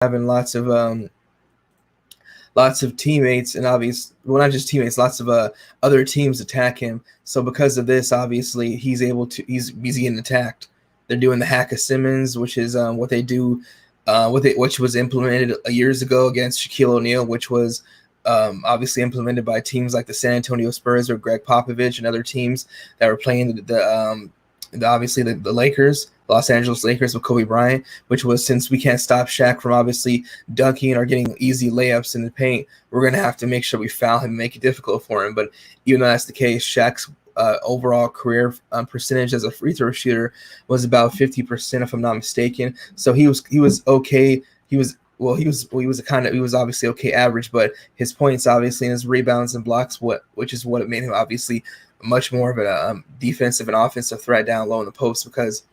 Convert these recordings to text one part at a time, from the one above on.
having lots of teammates and not just teammates, lots of other teams attack him. So because of this, obviously he's getting attacked. They're doing the hack of Simmons, which is what they do, which was implemented years ago against Shaquille O'Neal, which was obviously implemented by teams like the San Antonio Spurs or Greg Popovich and other teams that were playing the Lakers, Los Angeles Lakers with Kobe Bryant, which was, since we can't stop Shaq from obviously dunking or getting easy layups in the paint, we're going to have to make sure we foul him and make it difficult for him. But even though that's the case, Shaq's overall career percentage as a free throw shooter was about 50%, if I'm not mistaken. So he was okay. He was obviously okay average, but his points obviously and his rebounds and blocks, which is what made him obviously much more of a defensive and offensive threat down low in the post, because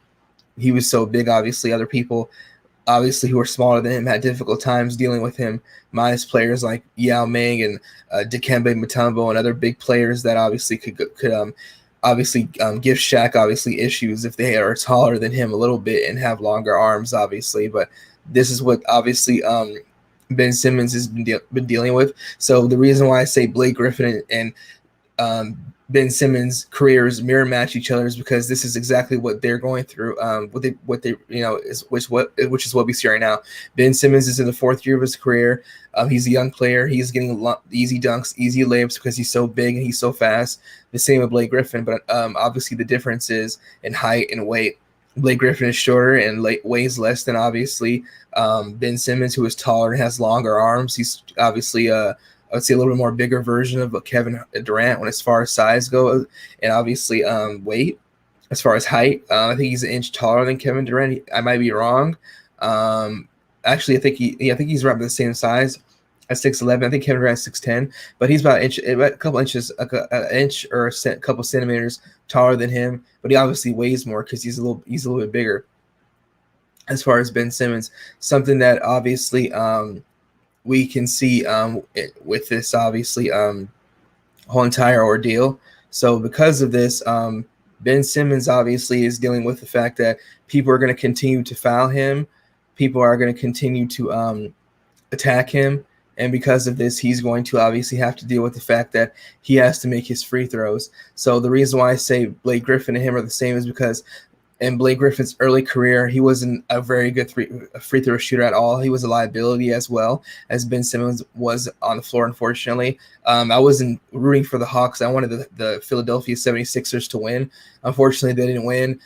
he was so big. Obviously, other people, obviously, who were smaller than him had difficult times dealing with him, minus players like Yao Ming and Dikembe Mutombo and other big players that obviously could give Shaq obviously issues if they are taller than him a little bit and have longer arms, obviously. But this is what obviously Ben Simmons has been dealing with. So the reason why I say Blake Griffin and Ben Simmons' careers mirror match each other is because this is exactly what they're going through. Which is what we see right now. Ben Simmons is in the fourth year of his career. He's a young player. He's getting easy dunks, easy layups because he's so big and he's so fast. The same with Blake Griffin, but obviously the difference is in height and weight. Blake Griffin is shorter and weighs less than obviously Ben Simmons, who is taller and has longer arms. He's obviously I would say a little bit more bigger version of Kevin Durant as far as size goes, and obviously weight. As far as height, I think he's an inch taller than Kevin Durant. I might be wrong. Actually, I think he's right about the same size at 6'11". I think Kevin Durant's 6'10", but he's about a couple inches, an inch or a couple centimeters taller than him. But he obviously weighs more because he's a little bit bigger. As far as Ben Simmons, something that obviously we can see with this obviously whole entire ordeal. So because of this, Ben Simmons obviously is dealing with the fact that people are going to continue to foul him. People are going to continue to attack him. And because of this, he's going to obviously have to deal with the fact that he has to make his free throws. So the reason why I say Blake Griffin and him are the same is because in Blake Griffin's early career, he wasn't a very good free throw shooter at all. He was a liability as well as Ben Simmons was on the floor, unfortunately. I wasn't rooting for the Hawks. I wanted the Philadelphia 76ers to win. Unfortunately, they didn't win.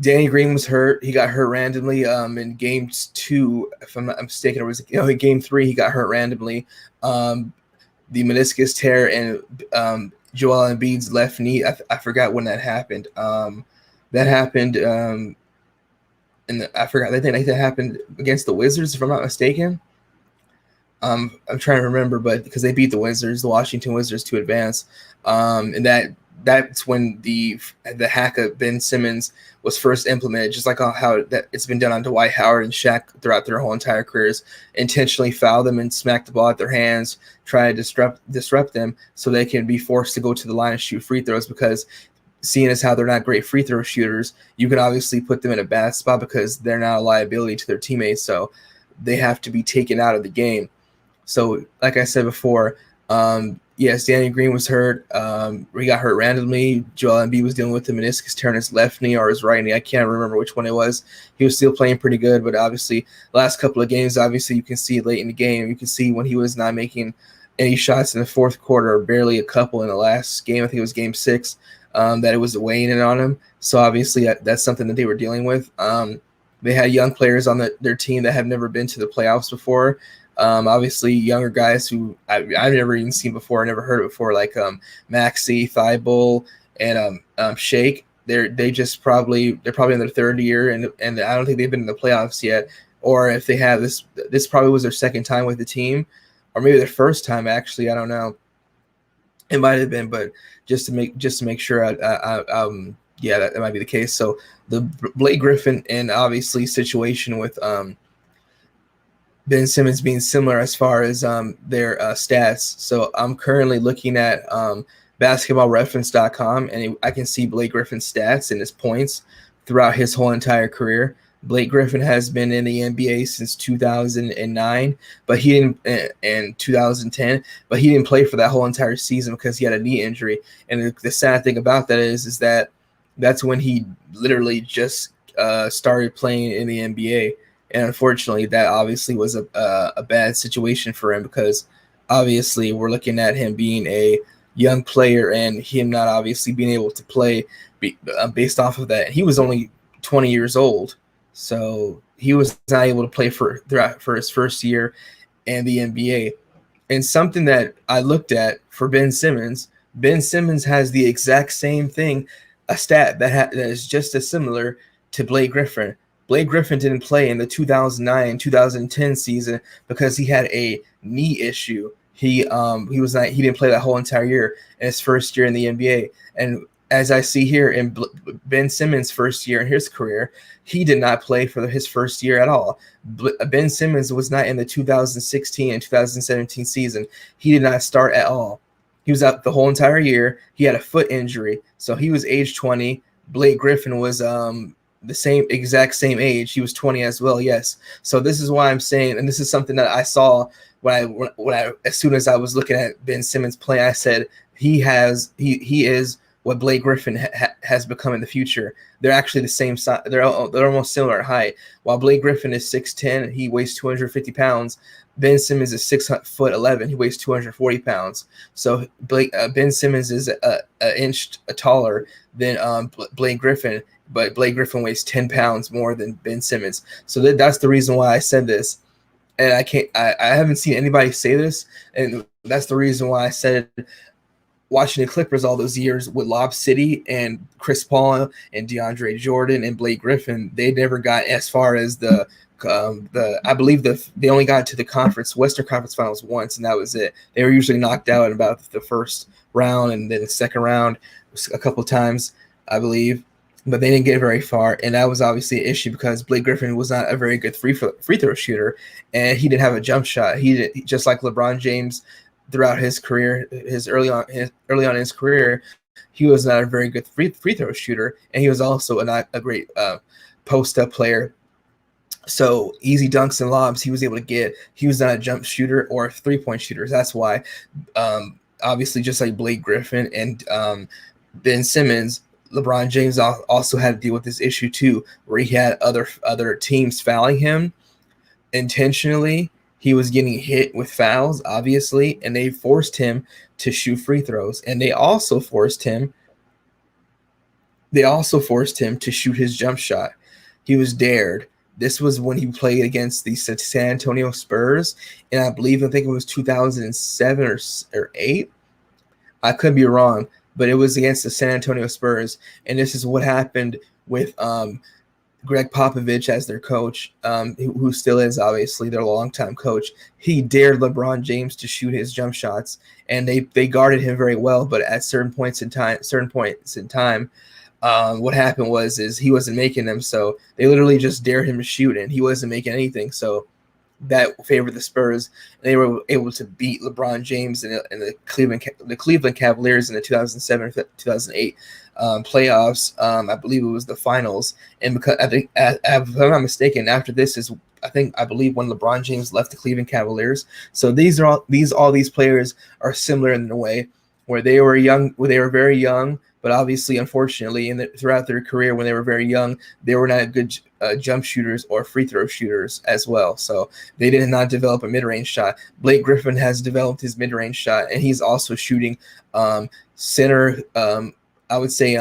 Danny Green was hurt. He got hurt randomly in game 2, if I'm not mistaken. It was in game 3 he got hurt randomly. The meniscus tear and Joel Embiid's left knee. I forgot when that happened. That happened, and I forgot. I think that happened against the Wizards, if I'm not mistaken. I'm trying to remember, but because they beat the Washington Wizards to advance, and that's when the hack of Ben Simmons was first implemented, just like how it's been done on Dwight Howard and Shaq throughout their whole entire careers. Intentionally foul them and smack the ball at their hands, try to disrupt them so they can be forced to go to the line and shoot free throws, because seeing as how they're not great free throw shooters, you can obviously put them in a bad spot because they're now a liability to their teammates, so they have to be taken out of the game. So like I said before, yes, Danny Green was hurt. He got hurt randomly. Joel Embiid was dealing with the meniscus tear in his left knee or his right knee. I can't remember which one it was. He was still playing pretty good, but obviously the last couple of games, obviously you can see late in the game, you can see when he was not making any shots in the fourth quarter, or barely a couple in the last game. I think it was game 6, that it was weighing in on him. So obviously that's something that they were dealing with. They had young players on their team that have never been to the playoffs before. Obviously younger guys who I've never even seen before, never heard of before, like Maxey, Thibault, and Shake. They're probably in their third year, and I don't think they've been in the playoffs yet. Or if they have, this probably was their second time with the team, or maybe their first time actually. I don't know. It might have been, but just to make sure, yeah, that might be the case. So the Blake Griffin and obviously situation with Ben Simmons being similar as far as their stats. So I'm currently looking at basketballreference.com, and I can see Blake Griffin's stats and his points throughout his whole entire career. Blake Griffin has been in the NBA since 2009, but he didn't in 2010, but he didn't play for that whole entire season because he had a knee injury. And the sad thing about that is that that's when he literally just started playing in the NBA. And unfortunately, that obviously was a bad situation for him because obviously we're looking at him being a young player and him not obviously being able to play based off of that. He was only 20 years old, so he was not able to play for his first year in the NBA. And something that I looked at for Ben Simmons has the exact same thing, a stat that is just as similar to Blake Griffin. Blake Griffin didn't play in the 2009-2010 season because he had a knee issue. He didn't play that whole entire year in his first year in the NBA. And as I see here in Ben Simmons' first year in his career, he did not play for his first year at all. Ben Simmons was not in the 2016 and 2017 season. He did not start at all. He was out the whole entire year. He had a foot injury, so he was age 20. Blake Griffin was the exact same age. He was 20 as well. Yes. So this is why I'm saying, and this is something that I saw when I as soon as I was looking at Ben Simmons play, I said he is what Blake Griffin has become in the future. They're actually the same size. They're almost similar height. While Blake Griffin is 6'10", he weighs 250 pounds. Ben Simmons is 6'11". He weighs 240 pounds. So Ben Simmons is an inch taller than Blake Griffin, but Blake Griffin weighs 10 pounds more than Ben Simmons. So that's the reason why I said this. And I haven't seen anybody say this, and that's the reason why I said it. Watching the Clippers all those years with Lob City and Chris Paul and DeAndre Jordan and Blake Griffin, they never got as far as I believe they only got to the Western Conference Finals once, and that was it. They were usually knocked out in about the first round and then the second round a couple of times, I believe, but they didn't get very far, and that was obviously an issue because Blake Griffin was not a very good free throw shooter, and he didn't have a jump shot. Just like LeBron James. Throughout his career, early on in his career, he was not a very good free throw shooter, and he was also not a great post up player. So easy dunks and lobs he was able to get. He was not a jump shooter or a 3-point shooter. That's why, obviously, just like Blake Griffin and Ben Simmons, LeBron James also had to deal with this issue too, where he had other teams fouling him intentionally. He was getting hit with fouls, obviously, and they forced him to shoot free throws. And they also forced him to shoot his jump shot. He was dared. This was when he played against the San Antonio Spurs, and I think it was 2007 or 8. I could be wrong, but it was against the San Antonio Spurs. And this is what happened with Greg Popovich as their coach, who still is obviously their longtime coach. He dared LeBron James to shoot his jump shots, and they guarded him very well. But at certain points in time, what happened was he wasn't making them, so they literally just dared him to shoot, and he wasn't making anything. So that favored the Spurs. They were able to beat LeBron James and the Cleveland Cavaliers in the 2007-2008 playoffs. I believe it was the finals. And because if I'm not mistaken, after this is I believe when LeBron James left the Cleveland Cavaliers. So all these players are similar in a way where they were very young. But obviously, unfortunately, throughout their career, when they were very young, they were not good jump shooters or free throw shooters as well. So they did not develop a mid-range shot. Blake Griffin has developed his mid-range shot, and he's also shooting center. I would say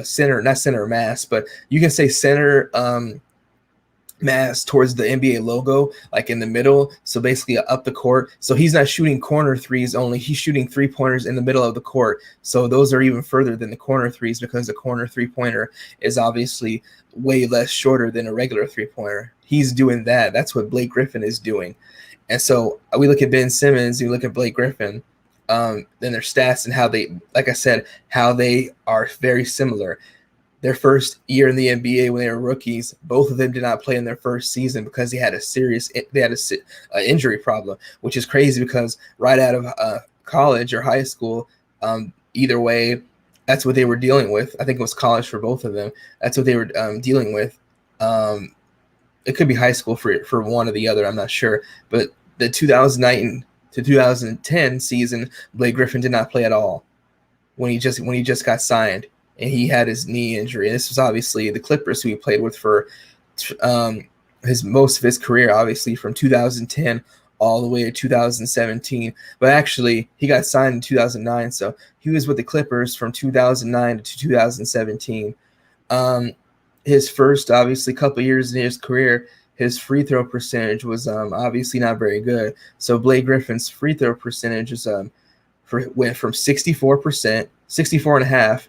center, not center mass, but you can say center mass towards the NBA logo, like in the middle. So basically up the court. So he's not shooting corner threes only. He's shooting 3-pointers in the middle of the court. So those are even further than the corner threes because the corner 3-pointer is obviously way less shorter than a regular 3-pointer. He's doing that. That's what Blake Griffin is doing. And so we look at Ben Simmons, we look at Blake Griffin, then their stats and how they, like I said, how they are very similar. Their first year in the NBA when they were rookies, both of them did not play in their first season because they had a injury problem, which is crazy because right out of college or high school, either way, that's what they were dealing with. I think it was college for both of them. That's what they were dealing with. it could be high school for one or the other. I'm not sure. But the 2009 to 2010 season, Blake Griffin did not play at all when he just got signed, and he had his knee injury. And this was obviously the Clippers who he played with for his most of his career, obviously from 2010 all the way to 2017. But actually, he got signed in 2009, so he was with the Clippers from 2009 to 2017. His first, obviously, couple years in his career, his free throw percentage was obviously not very good. So Blake Griffin's free throw percentage is went from 64%, 64.5%,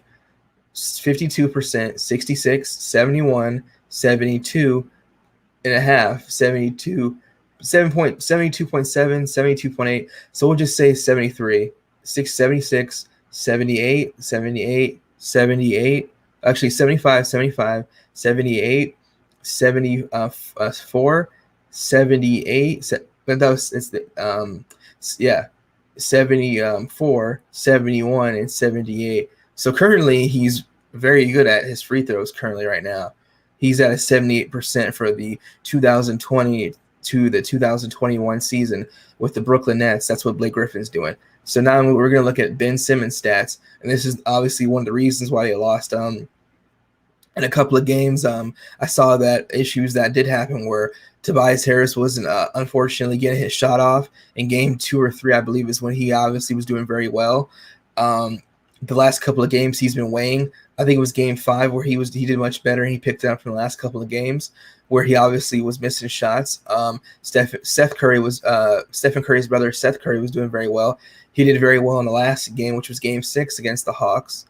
52%, 66, 71, 72 and a half, 72, 72.7, 72.8. So we'll just say 73, 76, 78, 78, 78, actually 75, 75, 78, 74, 78. But that was it's the yeah, 74, 71, and 78. So currently he's very good at his free throws currently right now. He's at a 78% for the 2020 to the 2021 season with the Brooklyn Nets. That's what Blake Griffin's doing. So now we're going to look at Ben Simmons' stats, and this is obviously one of the reasons why they lost in a couple of games. I saw that issues that did happen where Tobias Harris wasn't unfortunately getting his shot off in game 2 or 3, I believe, is when he obviously was doing very well. The last couple of games he's been weighing. I think it was game 5 where he did much better, and he picked it up from the last couple of games where he obviously was missing shots. Stephen Curry's brother Seth Curry was doing very well. He did very well in the last game, which was game 6 against the Hawks.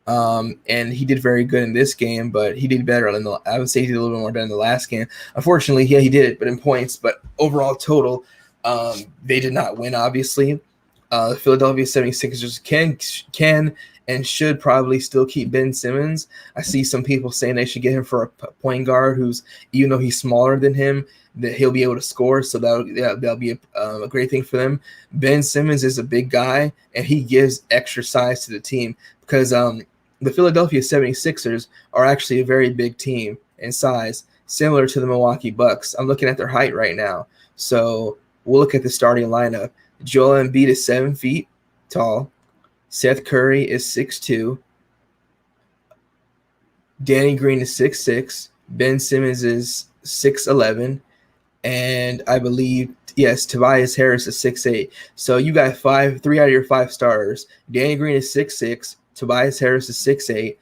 And he did very good in this game, but he did better I would say he did a little bit more better in the last game. Unfortunately, yeah, he did it, but in points. But overall total, they did not win, obviously. The Philadelphia 76ers can and should probably still keep Ben Simmons. I see some people saying they should get him for a point guard who's, even though he's smaller than him, that he'll be able to score. So that'll be a great thing for them. Ben Simmons is a big guy, and he gives extra size to the team because the Philadelphia 76ers are actually a very big team in size, similar to the Milwaukee Bucks. I'm looking at their height right now. So we'll look at the starting lineup. Joel Embiid is 7 feet tall. Seth Curry is 6'2". Danny Green is 6'6". Ben Simmons is 6'11". And I believe, yes, Tobias Harris is 6'8". So you got 3 out of your 5 starters. Danny Green is 6'6". Tobias Harris is 6'8".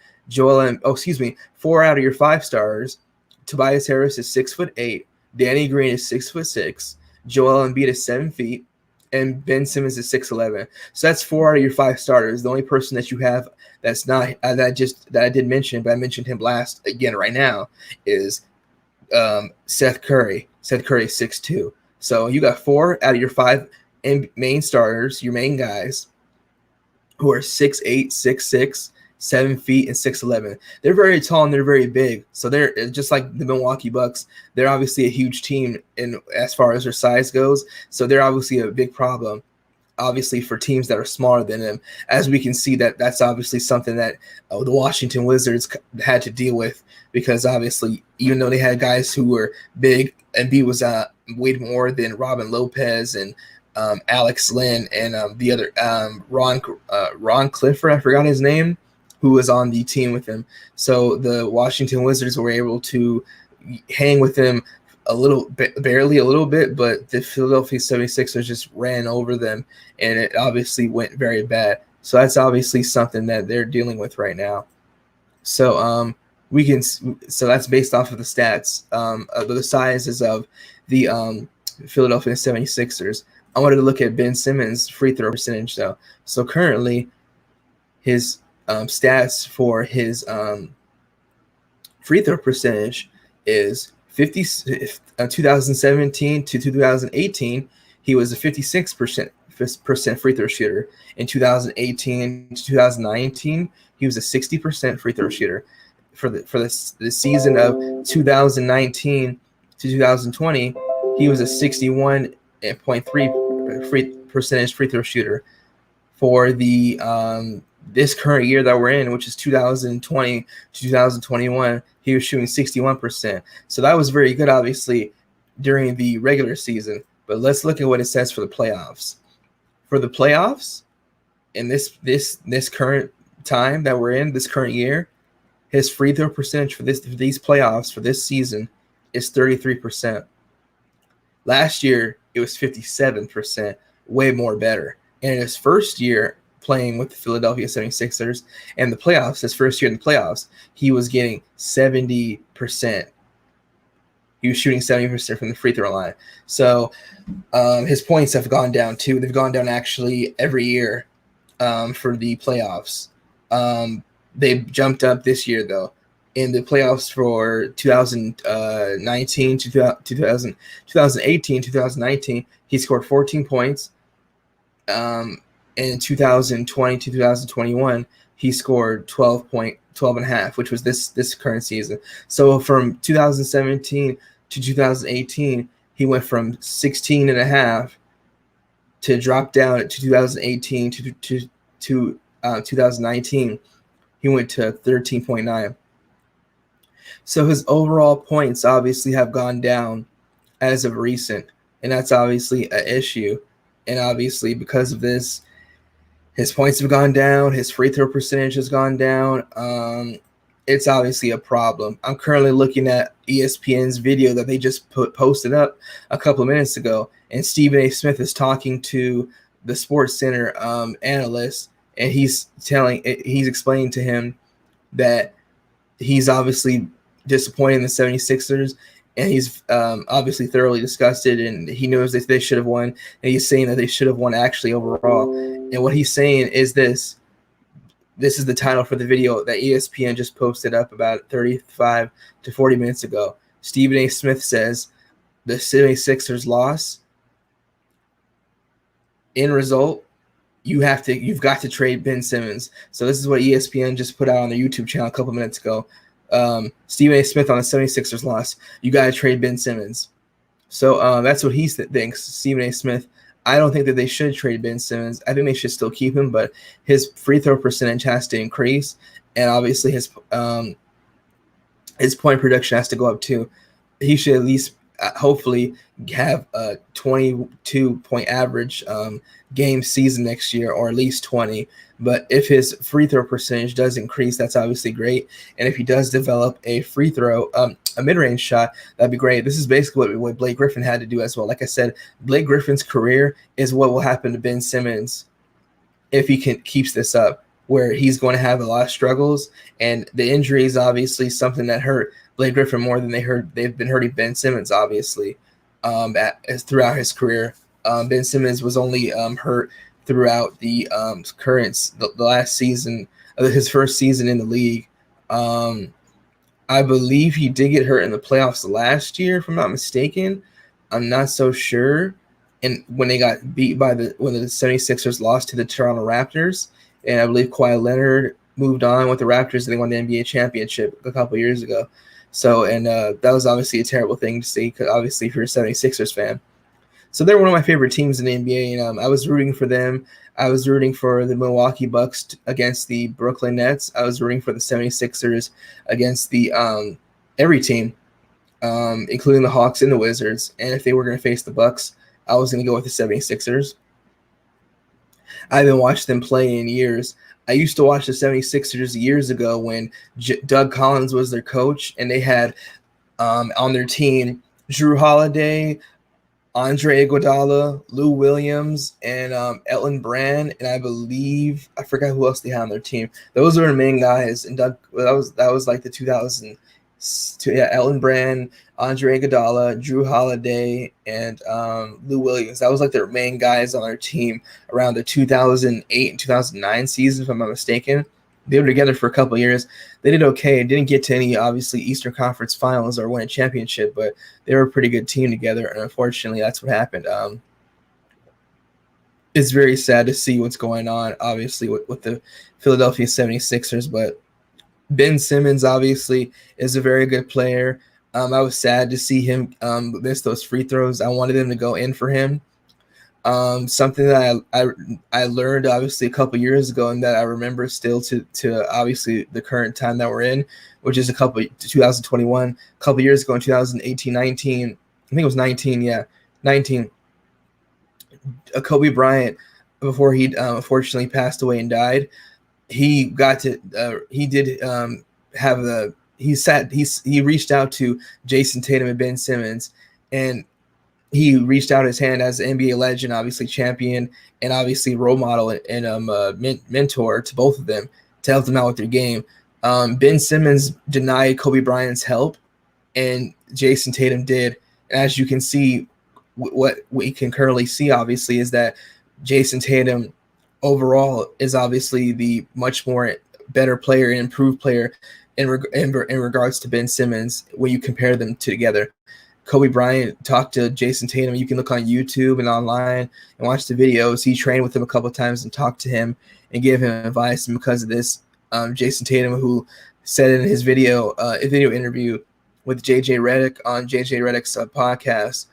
4 out of your 5 starters. Tobias Harris is 6'8". Danny Green is 6'6". Joel Embiid is 7 feet. And Ben Simmons is 6'11". So that's 4 out of your 5 starters. The only person that you have that's not that I did mention, but I mentioned him last again right now, is Seth Curry. Seth Curry is 6'2". So you got 4 out of your 5 main starters, your main guys, who are 6'8", 6'6", 7 feet, and 6'11". They're very tall and they're very big. So they're just like the Milwaukee Bucks. They're obviously a huge team in as far as their size goes. So they're obviously a big problem, obviously, for teams that are smaller than them. As we can see, that's obviously something that the Washington Wizards had to deal with, because obviously, even though they had guys who were big, Embiid was weighed more than Robin Lopez and Alex Lynn and the other Ron Clifford, I forgot his name, who was on the team with him. So the Washington Wizards were able to hang with him barely a little bit, but the Philadelphia 76ers just ran over them, and it obviously went very bad. So that's obviously something that they're dealing with right now. So so that's based off of the stats, the sizes of the Philadelphia 76ers. I wanted to look at Ben Simmons' free throw percentage, though. So currently, his stats for his free throw percentage is 2017 to 2018, he was a 56% free throw shooter. In 2018 to 2019, he was a 60% free throw shooter. For the season of 2019 to 2020, he was a 61.3% free throw shooter. For the this current year that we're in, which is 2020 to 2021, he was shooting 61%. So that was very good, obviously, during the regular season. But let's look at what it says for the playoffs. For the playoffs, in this current time that we're in, this current year, his free throw percentage for these playoffs for this season is 33%. Last year, it was 57%, way more better. And in his first year playing with the Philadelphia 76ers and the playoffs, his first year in the playoffs, he was getting 70%. He was shooting 70% from the free throw line. So his points have gone down too. They've gone down actually every year for the playoffs. They jumped up this year, though. In the playoffs for 2019 to 2018, 2019, he scored 14 points. In 2020 to 2021, he scored 12 and a half, which was this current season. So from 2017 to 2018, he went from 16 and a half to drop down to 2018 to 2019. He went to 13.9. So his overall points obviously have gone down as of recent, and that's obviously an issue. And obviously because of this, his points have gone down, his free throw percentage has gone down. It's obviously a problem. I'm currently looking at ESPN's video that they just posted up a couple of minutes ago, and Stephen A. Smith is talking to the Sports Center analyst, and he's explaining to him that he's obviously disappointed in the 76ers, and he's obviously thoroughly disgusted, and he knows that they should have won, and he's saying that they should have won actually overall. And what he's saying is this is the title for the video that ESPN just posted up about 35 to 40 minutes ago. Stephen A. Smith says the 76ers loss, in result, you've got to trade Ben Simmons. So this is what ESPN just put out on their YouTube channel a couple minutes ago. Stephen A. Smith on the 76ers loss, you got to trade Ben Simmons. So that's what he thinks, Stephen A. Smith. I don't think that they should trade Ben Simmons. I think they should still keep him, but his free throw percentage has to increase, and obviously his point production has to go up too. He should at least hopefully have a 22-point average game season next year, or at least 20. But if his free throw percentage does increase, that's obviously great. And if he does develop a free throw, a mid-range shot, that'd be great. This is basically what Blake Griffin had to do as well. Like I said, Blake Griffin's career is what will happen to Ben Simmons if he keeps this up, where he's going to have a lot of struggles. And the injury is obviously something that hurt Blake Griffin more than they've been hurting Ben Simmons, obviously, throughout his career. Ben Simmons was only hurt throughout the last season, his first season in the league. I believe he did get hurt in the playoffs last year, if I'm not mistaken. I'm not so sure. And when they got beat when the 76ers lost to the Toronto Raptors, and I believe Kawhi Leonard moved on with the Raptors and they won the NBA championship a couple years ago. So, and that was obviously a terrible thing to see, because obviously if you're a 76ers fan. So they're one of my favorite teams in the NBA, and I was rooting for them. I was rooting for the Milwaukee Bucks against the Brooklyn Nets. I was rooting for the 76ers against the every team, including the Hawks and the Wizards. And if they were going to face the Bucks, I was going to go with the 76ers. I haven't watched them play in years. I used to watch the 76ers years ago when Doug Collins was their coach, and they had on their team Drew Holiday, Andre Iguodala, Lou Williams, and Elton Brand, and I forgot who else they had on their team. Those were the main guys, and that was like the 2000. Elton Brand, Andre Iguodala, Drew Holiday, and Lou Williams. That was like their main guys on their team around the 2008 and 2009 season, if I'm not mistaken. They were together for a couple of years. They did okay. Didn't get to any, obviously, Eastern Conference Finals or win a championship, but they were a pretty good team together, and unfortunately, that's what happened. It's very sad to see what's going on, obviously, with the Philadelphia 76ers, but Ben Simmons, obviously, is a very good player. I was sad to see him miss those free throws. I wanted them to go in for him. Something that I learned obviously a couple years ago, and that I remember still to obviously the current time that we're in, which is 2021, a couple years ago in 2018, 19, I think it was 19, yeah, 19. Kobe Bryant, before he unfortunately passed away and died, he got to he did have the he reached out to Jason Tatum and Ben Simmons, and he reached out his hand as an NBA legend, obviously champion, and obviously role model and mentor to both of them to help them out with their game. Ben Simmons denied Kobe Bryant's help, and Jason Tatum did. And as you can see, what we can currently see, obviously, is that Jason Tatum overall is obviously the much more better player and improved player in regards to Ben Simmons when you compare them together. Kobe Bryant talked to Jason Tatum. You can look on YouTube and online and watch the videos. He trained with him a couple of times and talked to him and gave him advice. And because of this, Jason Tatum, who said in his video interview with JJ Redick on JJ Redick's podcast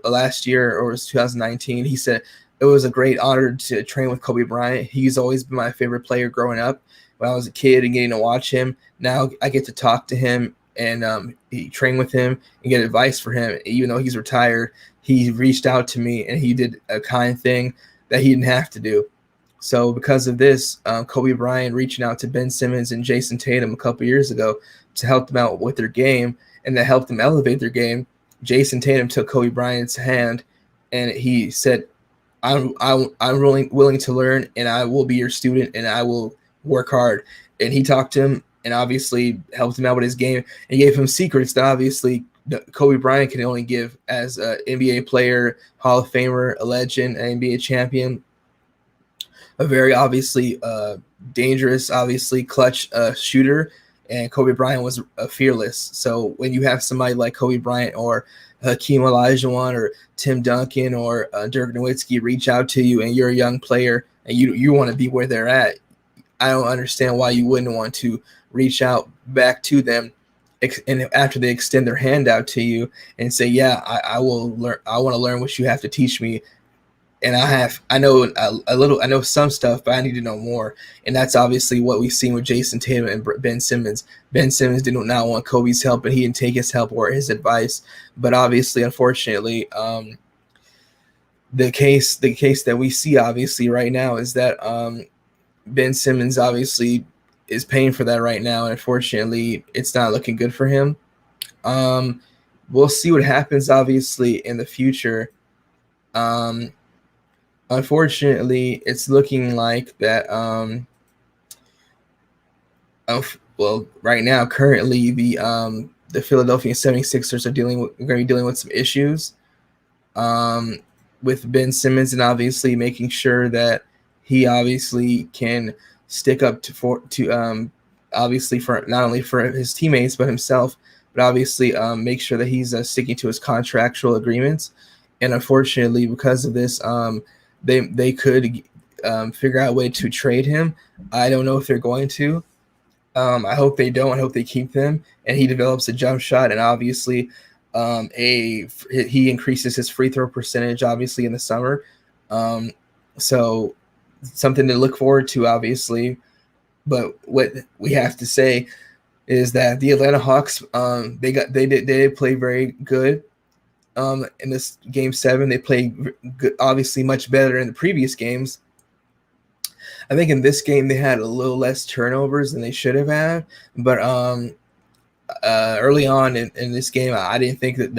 last year, or it was 2019, he said it was a great honor to train with Kobe Bryant. He's always been my favorite player growing up when I was a kid and getting to watch him. Now I get to talk to him and he trained with him and get advice for him. Even though he's retired, he reached out to me and he did a kind thing that he didn't have to do. So because of this, Kobe Bryant reaching out to Ben Simmons and Jason Tatum a couple years ago to help them out with their game and to help them elevate their game, Jason Tatum took Kobe Bryant's hand and he said, I'm willing to learn, and I will be your student, and I will work hard. And he talked to him and obviously helped him out with his game and gave him secrets that obviously Kobe Bryant can only give as an NBA player, Hall of Famer, a legend, an NBA champion, a very obviously dangerous, obviously clutch shooter. And Kobe Bryant was fearless. So when you have somebody like Kobe Bryant or Hakeem Olajuwon or Tim Duncan or Dirk Nowitzki reach out to you and you're a young player and you want to be where they're at, I don't understand why you wouldn't want to reach out back to them and after they extend their hand out to you and say, yeah, I will learn. I want to learn what you have to teach me. And I know a little, I know some stuff, but I need to know more. And that's obviously what we've seen with Jason Tatum and Ben Simmons. Ben Simmons did not want Kobe's help, and he didn't take his help or his advice. But obviously, unfortunately, the case that we see obviously right now is that Ben Simmons obviously is paying for that right now, and unfortunately, it's not looking good for him. We'll see what happens obviously in the future. Unfortunately, it's looking like that. Well, right now, currently, the Philadelphia 76ers are going to be dealing with some issues with Ben Simmons, and obviously making sure that he obviously can stick up to obviously for not only for his teammates but himself, but obviously make sure that he's sticking to his contractual agreements. And unfortunately, because of this, they could figure out a way to trade him. I don't know if they're going to. I hope they don't. I hope they keep them, and he develops a jump shot, and obviously he increases his free throw percentage, obviously, in the summer. So something to look forward to, obviously. But what we have to say is that the Atlanta Hawks, they did play very good. In this game 7, they played good, obviously much better in the previous games. I think in this game they had a little less turnovers than they should have had, but early on in this game, I didn't think that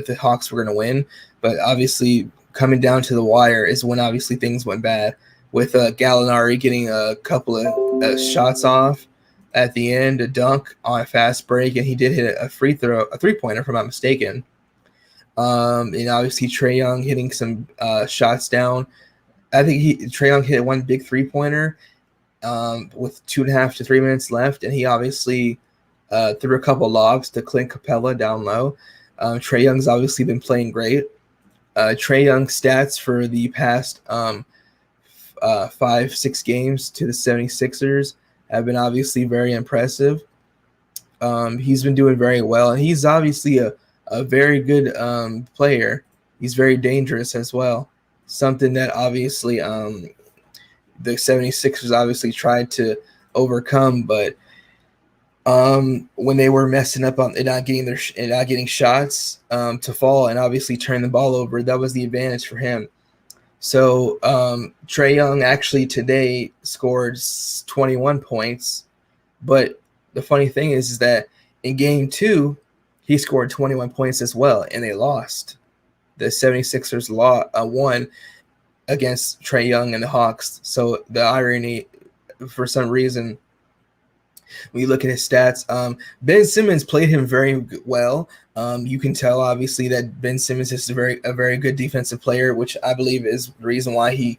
the Hawks were going to win. But obviously, coming down to the wire is when obviously things went bad, with Gallinari getting a couple of shots off at the end, a dunk on a fast break, and he did hit a three-pointer, if I'm not mistaken. And obviously Trae Young hitting some shots down. I think Trae Young hit one big three-pointer with 2.5 to 3 minutes left, and he obviously threw a couple logs to Clint Capella down low. Trae Young's obviously been playing great. Trae Young's stats for the past 5-6 games to the 76ers have been obviously very impressive. He's been doing very well, and he's obviously a very good player. He's very dangerous as well. something that obviously the 76ers obviously tried to overcome, but when they were messing up on not getting shots to fall and obviously turn the ball over, that was the advantage for him. So Trae Young actually today scored 21 points, but the funny thing is that in game 2, he scored 21 points as well, and they lost. The 76ers won against Trae Young and the Hawks. So the irony, for some reason, when you look at his stats, Ben Simmons played him very well. You can tell, obviously, that Ben Simmons is a very good defensive player, which I believe is the reason why he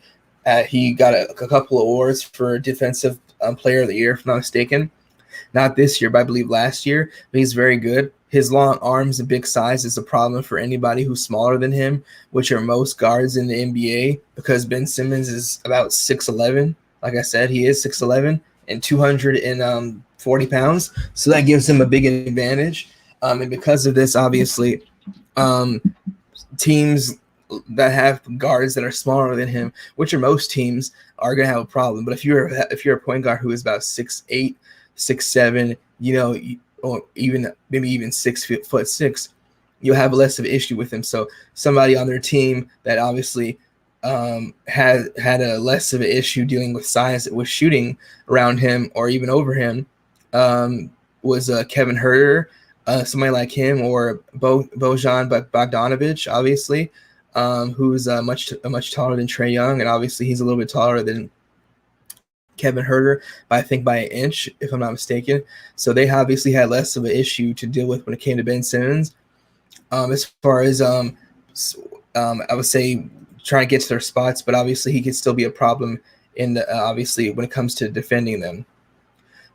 got a couple of awards for Defensive Player of the Year, if I'm not mistaken. Not this year, but I believe last year. But he's very good. His long arms and big size is a problem for anybody who's smaller than him, which are most guards in the NBA, because Ben Simmons is about 6'11". Like I said, he is 6'11". And 240 pounds, so that gives him a big advantage. And because of this, obviously, teams that have guards that are smaller than him, which are most teams, are going to have a problem. But if you're a point guard who is about 6'8", 6'7", or maybe even 6'6", you'll have less of an issue with him. So somebody on their team that obviously had a less of an issue dealing with size with shooting around him or even over him was Kevin Huerter, somebody like him, or Bojan Bogdanovic, obviously, who's much taller than Trae Young, and obviously he's a little bit taller than Kevin Huerter, I think by an inch, if I'm not mistaken. So they obviously had less of an issue to deal with when it came to Ben Simmons. As far as I would say, trying to get to their spots, but obviously he could still be a problem in the obviously when it comes to defending them.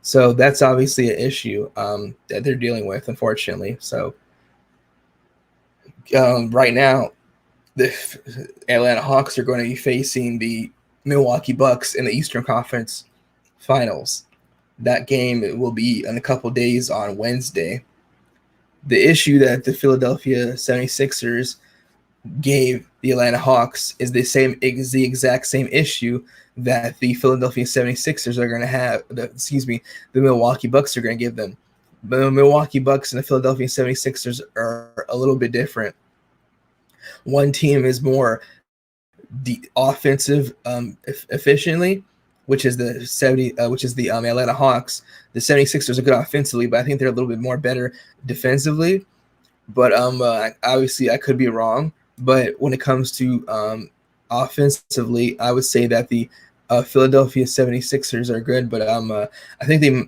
So that's obviously an issue that they're dealing with, unfortunately. So right now, the Atlanta Hawks are going to be facing the Milwaukee Bucks in the Eastern Conference Finals. That game will be in a couple days on Wednesday. The issue that the Philadelphia 76ers gave the Atlanta Hawks is the exact same issue that the Philadelphia 76ers are going to have, the Milwaukee Bucks are going to give them. The Milwaukee Bucks and the Philadelphia 76ers are a little bit different. One team is more offensive efficiently, which is the Atlanta Hawks. The 76ers are good offensively, but I think they're a little bit more better defensively. But obviously I could be wrong. But when it comes to offensively, I would say that the Philadelphia 76ers are good, but I think they're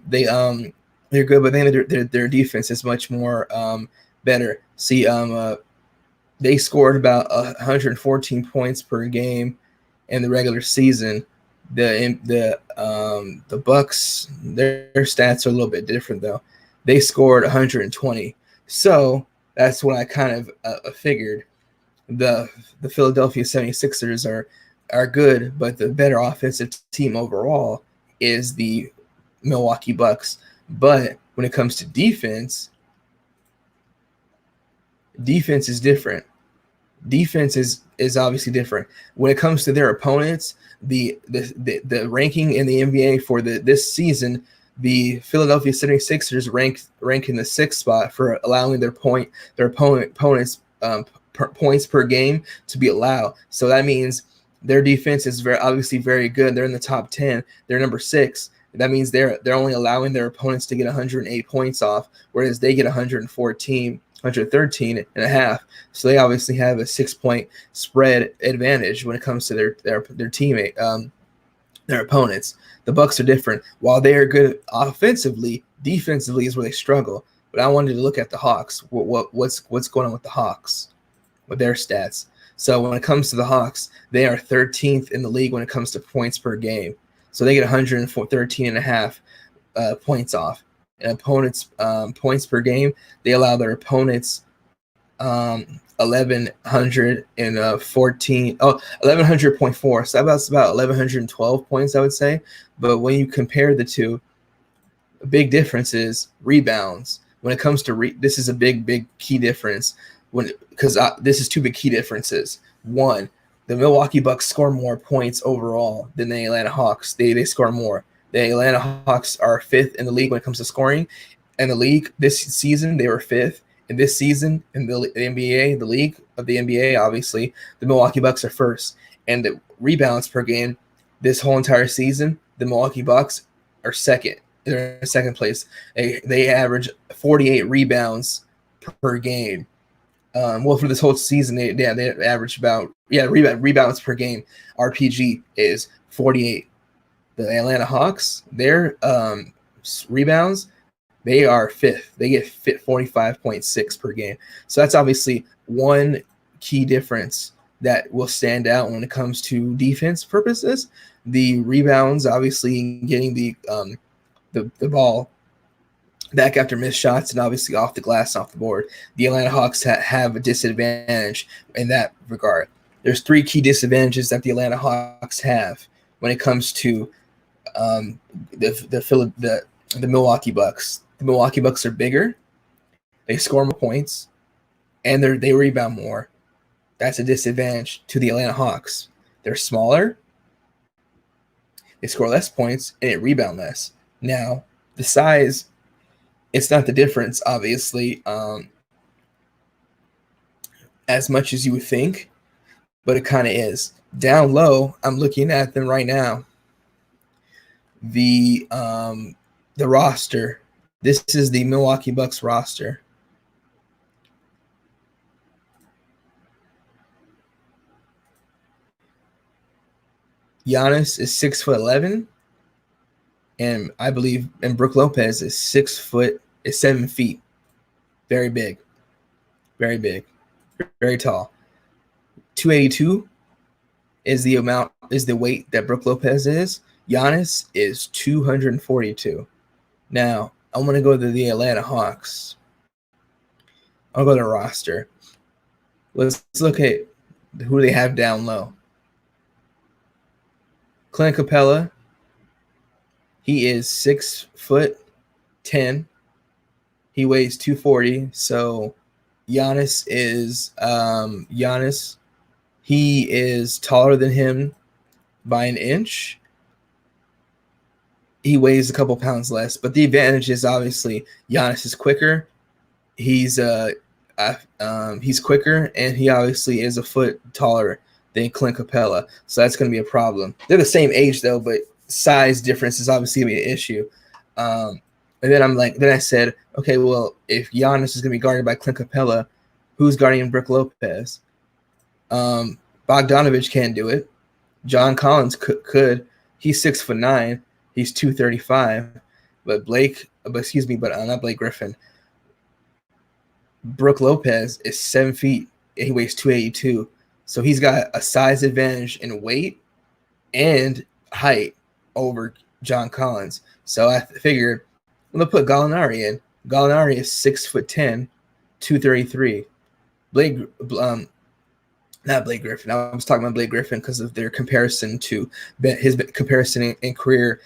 good, but I think their defense is much more better. See, they scored about 114 points per game in the regular season. The Bucks, their stats are a little bit different though. They scored 120, so that's what I kind of figured. The Philadelphia 76ers are good, but the better offensive team overall is the Milwaukee Bucks. But when it comes to defense is different. Defense is obviously different. When it comes to their opponents, the ranking in the NBA for this season, the Philadelphia 76ers rank in the 6th spot for allowing their opponents points per game to be allowed. So that means their defense is obviously very good. They're in the top 10. They're number 6. That means they're only allowing their opponents to get 108 points off, whereas they get 113 and a half. So they obviously have a 6-point spread advantage when it comes to their teammate, their opponents. The Bucks are different. While they are good offensively, defensively is where they struggle. But I wanted to look at the Hawks. What's going on with the Hawks, with their stats? So when it comes to the Hawks, they are 13th in the league when it comes to points per game. So they get 113 and a half points off. And opponents' points per game, they allow their opponents 1100.4. So that's about 1112 points, I would say. But when you compare the two, a big difference is rebounds. When it comes to this is a big key difference. Because this is two big key differences. One, the Milwaukee Bucks score more points overall than the Atlanta Hawks. They score more. The Atlanta Hawks are fifth in the league when it comes to scoring. In the league this season, they were fifth. In this season, in the NBA, the league of the NBA, obviously, the Milwaukee Bucks are first. And the rebounds per game this whole entire season, the Milwaukee Bucks are second. They're in second place. They average 48 rebounds per game. Well, for this whole season, they average about rebounds per game. RPG is 48. The Atlanta Hawks, their rebounds, they are fifth. They get 45.6 per game. So that's obviously one key difference that will stand out when it comes to defense purposes. The rebounds, obviously, getting the ball back after missed shots and obviously off the glass, off the board. The Atlanta Hawks have a disadvantage in that regard. There's three key disadvantages that the Atlanta Hawks have when it comes to the Milwaukee Bucks. The Milwaukee Bucks are bigger, they score more points, and they rebound more. That's a disadvantage to the Atlanta Hawks. They're smaller, they score less points, and they rebound less. Now, the size, it's not the difference, obviously, as much as you would think, but it kind of is. Down low, I'm looking at them right now. The roster. This is the Milwaukee Bucks roster. Giannis is 6'11", and I believe Brook Lopez is 7 feet. Very big. Very big. Very tall. 282 is the weight that Brook Lopez is. Giannis is 242. Now, I'm going to go to the Atlanta Hawks. I'll go to the roster. Let's look at who they have down low. Clint Capella, he is 6'10". He weighs 240. So Giannis is he is taller than him by an inch. He weighs a couple pounds less, but the advantage is obviously Giannis is quicker. He's quicker, and he obviously is a foot taller than Clint Capella, so that's going to be a problem. They're the same age though, but size difference is obviously going to be an issue. And then I said, okay, well, if Giannis is going to be guarded by Clint Capella, who's guarding Brook Lopez? Bogdanovich can't do it. John Collins could. He's 6'9". He's 235. But not Blake Griffin. Brook Lopez is 7 feet and he weighs 282. So he's got a size advantage in weight and height over John Collins. So I figured I'm gonna put Gallinari in. Gallinari is 6'10", 233. Not Blake Griffin. I was talking about Blake Griffin because of their comparison to his comparison in career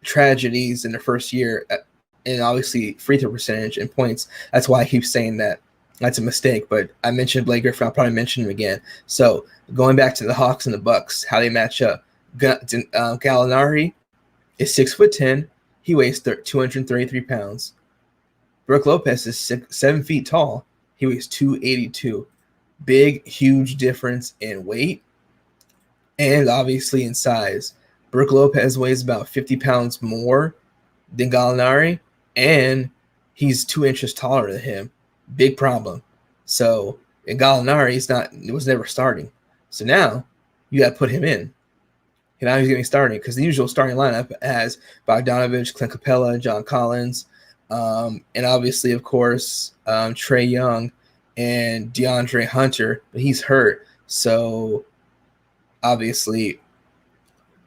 tragedies in the first year, and obviously free throw percentage and points. That's why I keep saying that. That's a mistake, but I mentioned Blake Griffin. I'll probably mention him again. So going back to the Hawks and the Bucks, how they match up. Gallinari is 6'10". He weighs 233 pounds. Brook Lopez is 7 feet tall. He weighs 282. Big, huge difference in weight and obviously in size. Brook Lopez weighs about 50 pounds more than Gallinari, and he's 2 inches taller than him. Big problem. So, and Gallinari was never starting. So now you got to put him in. And now he's getting started because the usual starting lineup has Bogdanovich, Clint Capella, John Collins, and obviously, of course, Trae Young and DeAndre Hunter, but he's hurt. So obviously,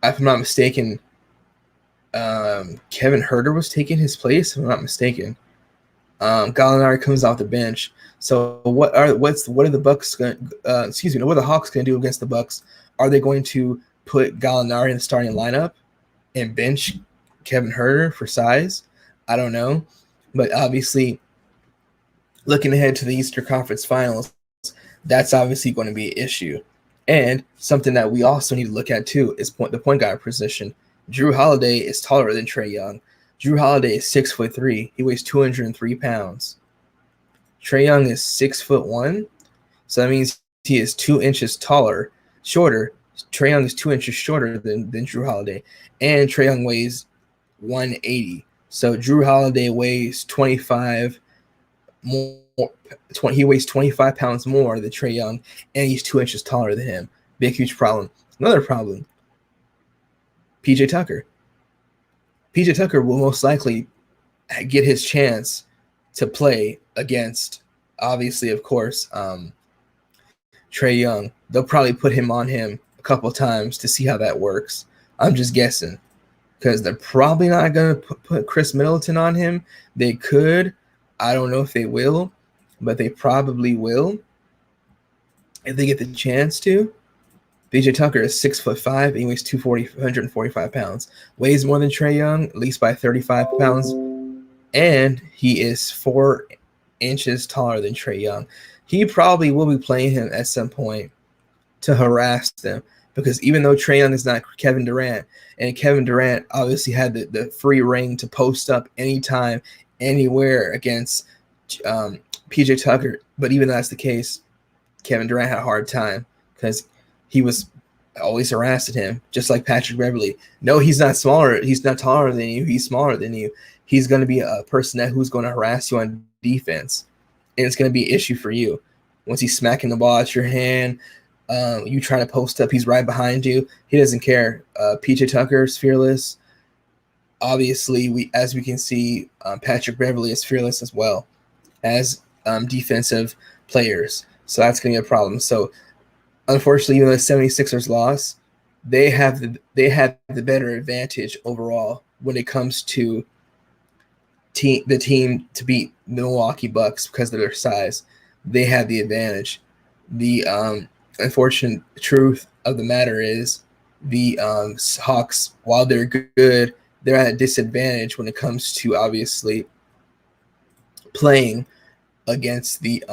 if I'm not mistaken, Kevin Huerter was taking his place, if I'm not mistaken. Gallinari comes off the bench. So what are the Bucks going? What are the Hawks going to do against the Bucks? Are they going to put Gallinari in the starting lineup and bench Kevin Huerter for size? I don't know, but obviously, looking ahead to the Eastern Conference Finals, that's obviously going to be an issue. And something that we also need to look at too is the point guard position. Drew Holiday is taller than Trae Young. Drew Holiday is 6'3". He weighs 203 pounds. Trae Young is 6'1", so that means he is 2 inches shorter. Trae Young is 2 inches shorter than Drew Holiday, and Trae Young weighs 180. So Drew Holiday weighs 25 more. He weighs 25 pounds more than Trae Young, and he's 2 inches taller than him. Big, huge problem. Another problem, PJ Tucker. PJ Tucker will most likely get his chance to play against, obviously, of course, Trae Young. They'll probably put him on him a couple times to see how that works. I'm just guessing, because they're probably not going to put Chris Middleton on him. They could. I don't know if they will, but they probably will if they get the chance to. PJ Tucker is 6'5", and he weighs 145 pounds. Weighs more than Trae Young, at least by 35 pounds. And he is 4 inches taller than Trae Young. He probably will be playing him at some point to harass them, because even though Trae Young is not Kevin Durant, and Kevin Durant obviously had the free reign to post up anytime, anywhere against PJ Tucker, but even though that's the case, Kevin Durant had a hard time because he was always harassing him, just like Patrick Beverley. No, he's not smaller. He's not taller than you. He's smaller than you. He's going to be a person who's going to harass you on defense, and it's going to be an issue for you. Once he's smacking the ball at your hand, you trying to post up, he's right behind you. He doesn't care. PJ Tucker is fearless. Obviously, as we can see, Patrick Beverley is fearless as well as defensive players. So that's going to be a problem. So unfortunately, even though the 76ers lost, they have the better advantage overall when it comes to the team to beat the Milwaukee Bucks because of their size. They have the advantage. The unfortunate truth of the matter is the Hawks, while they're good, they're at a disadvantage when it comes to obviously playing against the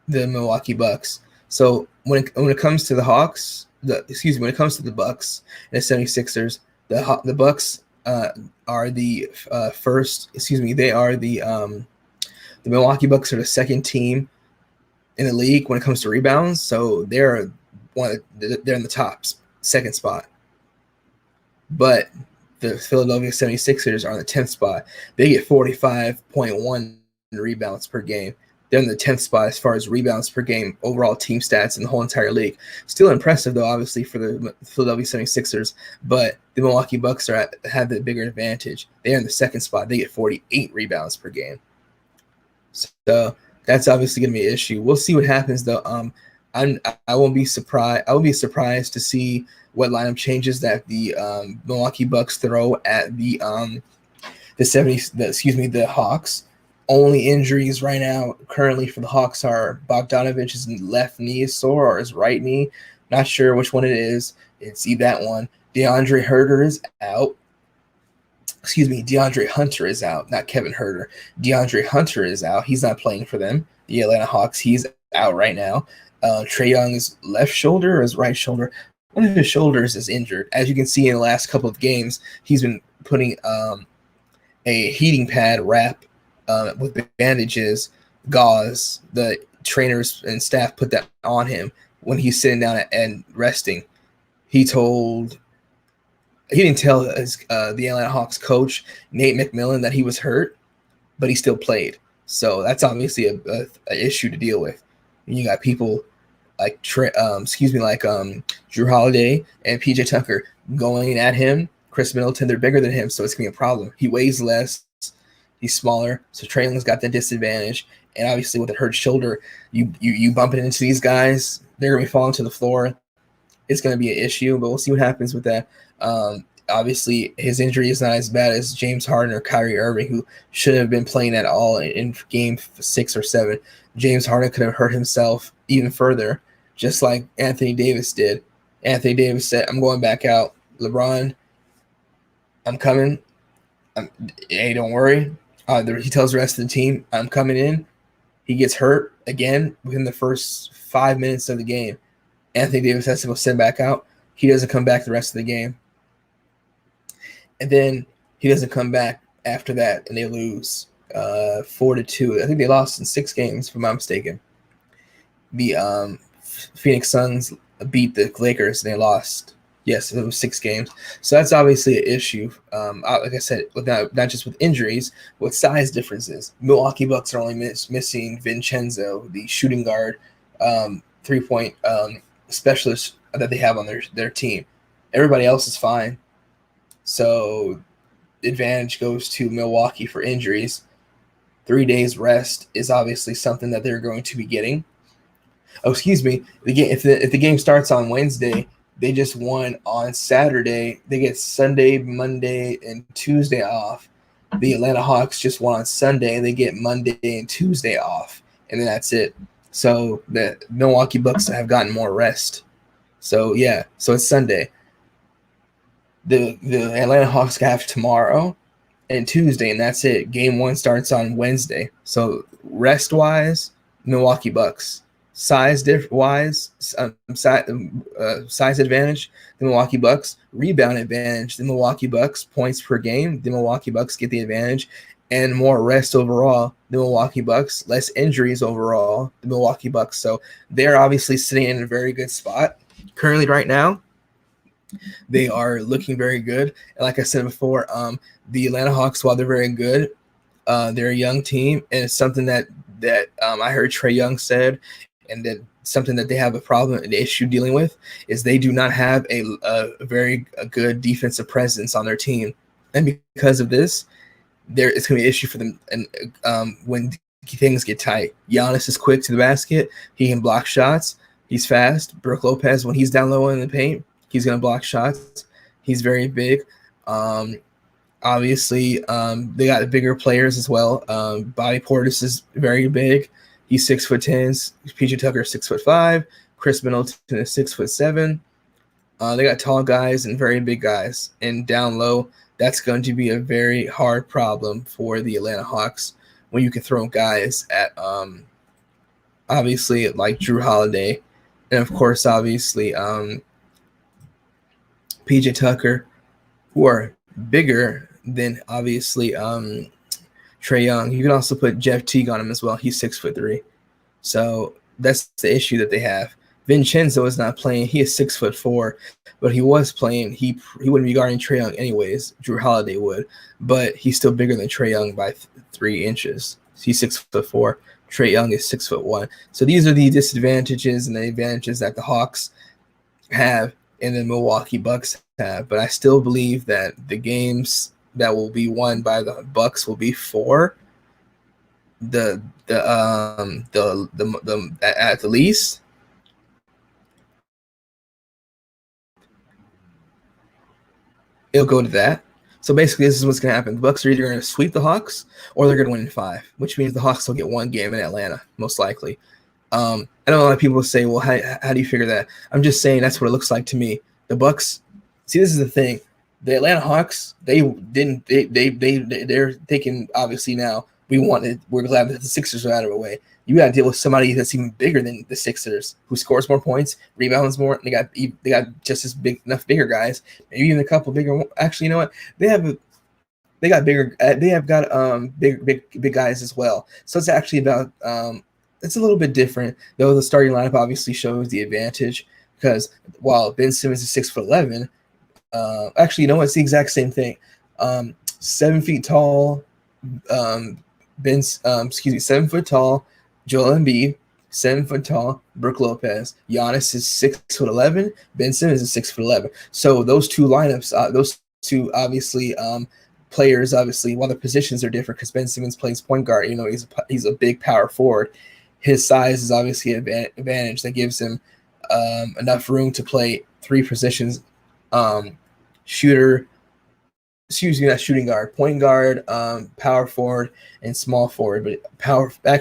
Milwaukee Bucks. So when it comes to the Hawks, when it comes to the Bucks and the 76ers, the Bucks are the first. They are the Milwaukee Bucks are the second team in the league when it comes to rebounds. So they're in the top second spot. But the Philadelphia 76ers are in the 10th spot. They get 45.1 rebounds per game. They're in the 10th spot as far as rebounds per game, overall team stats in the whole entire league. Still impressive, though, obviously, for the Philadelphia 76ers. But the Milwaukee Bucks have the bigger advantage. They're in the second spot. They get 48 rebounds per game. So that's obviously going to be an issue. We'll see what happens, though. I won't be surprised. I will be surprised to see what lineup changes that the Milwaukee Bucks throw at the Hawks. Only injuries right now currently for the Hawks are Bogdanovich's left knee is sore or his right knee. Not sure which one it is. It's that one. DeAndre Hunter is out. DeAndre Hunter is out, not Kevin Huerter. DeAndre Hunter is out. He's not playing for them. The Atlanta Hawks, he's out right now. Trae Young's left shoulder or his right shoulder. One of his shoulders is injured. As you can see in the last couple of games, he's been putting a heating pad wrap with bandages, gauze. The trainers and staff put that on him when he's sitting down and resting. He didn't tell the Atlanta Hawks coach, Nate McMillan, that he was hurt, but he still played. So that's obviously a issue to deal with. And you got people like Drew Holiday and PJ Tucker going at him. Chris Middleton, they're bigger than him, so it's gonna be a problem. He weighs less, he's smaller, so Trae Young's got the disadvantage. And obviously with a hurt shoulder, you bump it into these guys, they're gonna be falling to the floor. It's gonna be an issue, but we'll see what happens with that. Obviously, his injury is not as bad as James Harden or Kyrie Irving, who shouldn't have been playing at all in game 6 or 7. James Harden could have hurt himself even further, just like Anthony Davis did. Anthony Davis said, "I'm going back out. LeBron, I'm coming. Hey, don't worry." He tells the rest of the team, "I'm coming in. He gets hurt again within the first 5 minutes of the game. Anthony Davis has to go sit back out. He doesn't come back the rest of the game. And then he doesn't come back after that, and they lose 4-2. I think they lost in 6 games, if I'm not mistaken. The Phoenix Suns beat the Lakers, and they lost. Yes, it was 6 games. So that's obviously an issue. Like I said, with not just with injuries, with size differences. Milwaukee Bucks are only missing Vincenzo, the shooting guard, 3-point specialist that they have on their team. Everybody else is fine. So advantage goes to Milwaukee for injuries. 3 days rest is obviously something that they're going to be getting. Oh, excuse me. If the game starts on Wednesday, they just won on Saturday. They get Sunday, Monday, and Tuesday off. The Atlanta Hawks just won on Sunday, and they get Monday and Tuesday off, and then that's it. So the Milwaukee Bucks have gotten more rest. So yeah, so it's Sunday. The Atlanta Hawks have tomorrow and Tuesday, and that's it. Game 1 starts on Wednesday. So rest-wise, Milwaukee Bucks. Size advantage, the Milwaukee Bucks. Rebound advantage, the Milwaukee Bucks. Points per game, the Milwaukee Bucks get the advantage. And more rest overall, the Milwaukee Bucks. Less injuries overall, the Milwaukee Bucks. So they're obviously sitting in a very good spot currently right now. They are looking very good. And like I said before, the Atlanta Hawks, while they're very good, they're a young team, and it's something that I heard Trae Young said, and that something that they have a problem, an issue dealing with, is they do not have a very good defensive presence on their team, and because of this, it's going to be an issue for them. And when things get tight, Giannis is quick to the basket. He can block shots. He's fast. Brook Lopez, when he's down low in the paint, he's going to block shots. He's very big. Obviously, they got bigger players as well. Bobby Portis is very big. He's 6'10". PJ Tucker is 6'5". Chris Middleton is 6'7". They got tall guys and very big guys. And down low, that's going to be a very hard problem for the Atlanta Hawks when you can throw guys at obviously like Drew Holiday, and of course, obviously PJ Tucker, who are bigger than obviously Trae Young. You can also put Jeff Teague on him as well. He's 6'3". So that's the issue that they have. Vincenzo is not playing. He is 6'4", but he was playing. He wouldn't be guarding Trae Young anyways. Drew Holiday would, but he's still bigger than Trae Young by 3 inches. He's 6'4". Trae Young is 6'1". So these are the disadvantages and the advantages that the Hawks have and the Milwaukee Bucks have. But I still believe that the games that will be won by the Bucks will be 4. At the least. It'll go to that. So basically, this is what's going to happen. The Bucks are either going to sweep the Hawks or they're going to win in 5, which means the Hawks will get 1 game in Atlanta, most likely. I know a lot of people say, well, how do you figure that? I'm just saying that's what it looks like to me. The Bucks, see, this is the thing. The Atlanta Hawks, they're thinking, obviously now, we're glad that the Sixers are out of the way. You got to deal with somebody that's even bigger than the Sixers, who scores more points, rebounds more. And they got just as bigger guys, maybe even a couple bigger. Actually, you know what? They have big guys as well. So it's actually about it's a little bit different, though. The starting lineup obviously shows the advantage because while Ben Simmons is 6'11", actually, you know what? It's the exact same thing. 7 feet tall. 7 foot tall. Joel Embiid, 7 foot tall. Brook Lopez. Giannis is 6'11". Ben Simmons is 6'11". So those two lineups, those two obviously players, obviously, while the positions are different, because Ben Simmons plays point guard. You know, he's a big power forward. His size is obviously an advantage that gives him enough room to play 3 positions: shooter. Excuse me, not shooting guard, point guard, power forward, and small forward. But power forward.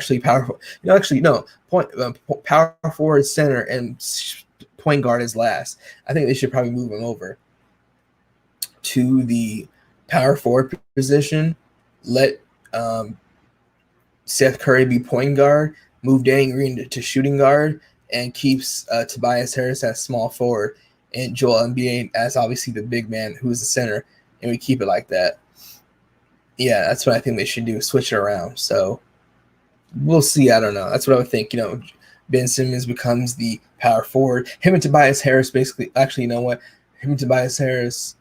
Power forward, center, and point guard is last. I think they should probably move him over to the power forward position. Let Seth Curry be point guard, move Danny Green to shooting guard, and keeps Tobias Harris as small forward, and Joel Embiid as obviously the big man who is the center, and we keep it like that. Yeah, that's what I think they should do, switch it around. So we'll see. I don't know. That's what I would think. Ben Simmons becomes the power forward. Him and Tobias Harris basically. Actually, you know what? Him and Tobias Harris.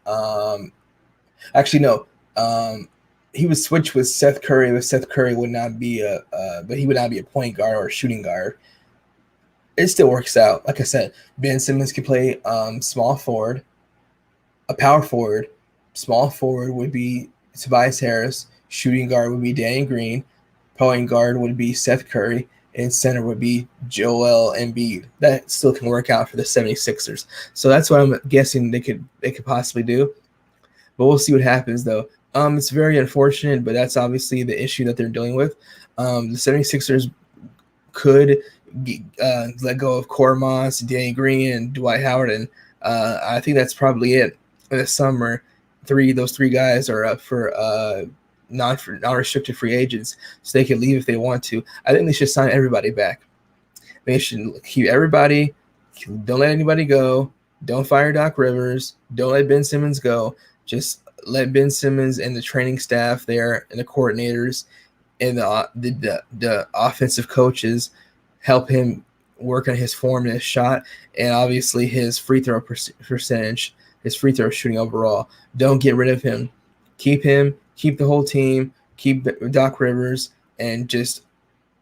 Actually, no. He would switch with Seth Curry, but Seth Curry would not be but he would not be a point guard or a shooting guard. It still works out. Like I said, Ben Simmons could play small forward, a power forward. Small forward would be Tobias Harris. Shooting guard would be Danny Green. Point guard would be Seth Curry. And center would be Joel Embiid. That still can work out for the 76ers. So that's what I'm guessing they could possibly do. But we'll see what happens, though. It's very unfortunate, but that's obviously the issue that they're dealing with. The 76ers could let go of Korkmaz, Danny Green, and Dwight Howard, and I think that's probably it in the summer. Those three guys are up for non-restricted free agents, so they can leave if they want to. I think they should sign everybody back. They should keep everybody. Don't let anybody go. Don't fire Doc Rivers. Don't let Ben Simmons go. Just let Ben Simmons and the training staff there and the coordinators and the offensive coaches help him work on his form and his shot, and obviously his free throw percentage, his free throw shooting overall. Don't get rid of him. Keep him. Keep the whole team. Keep Doc Rivers, and just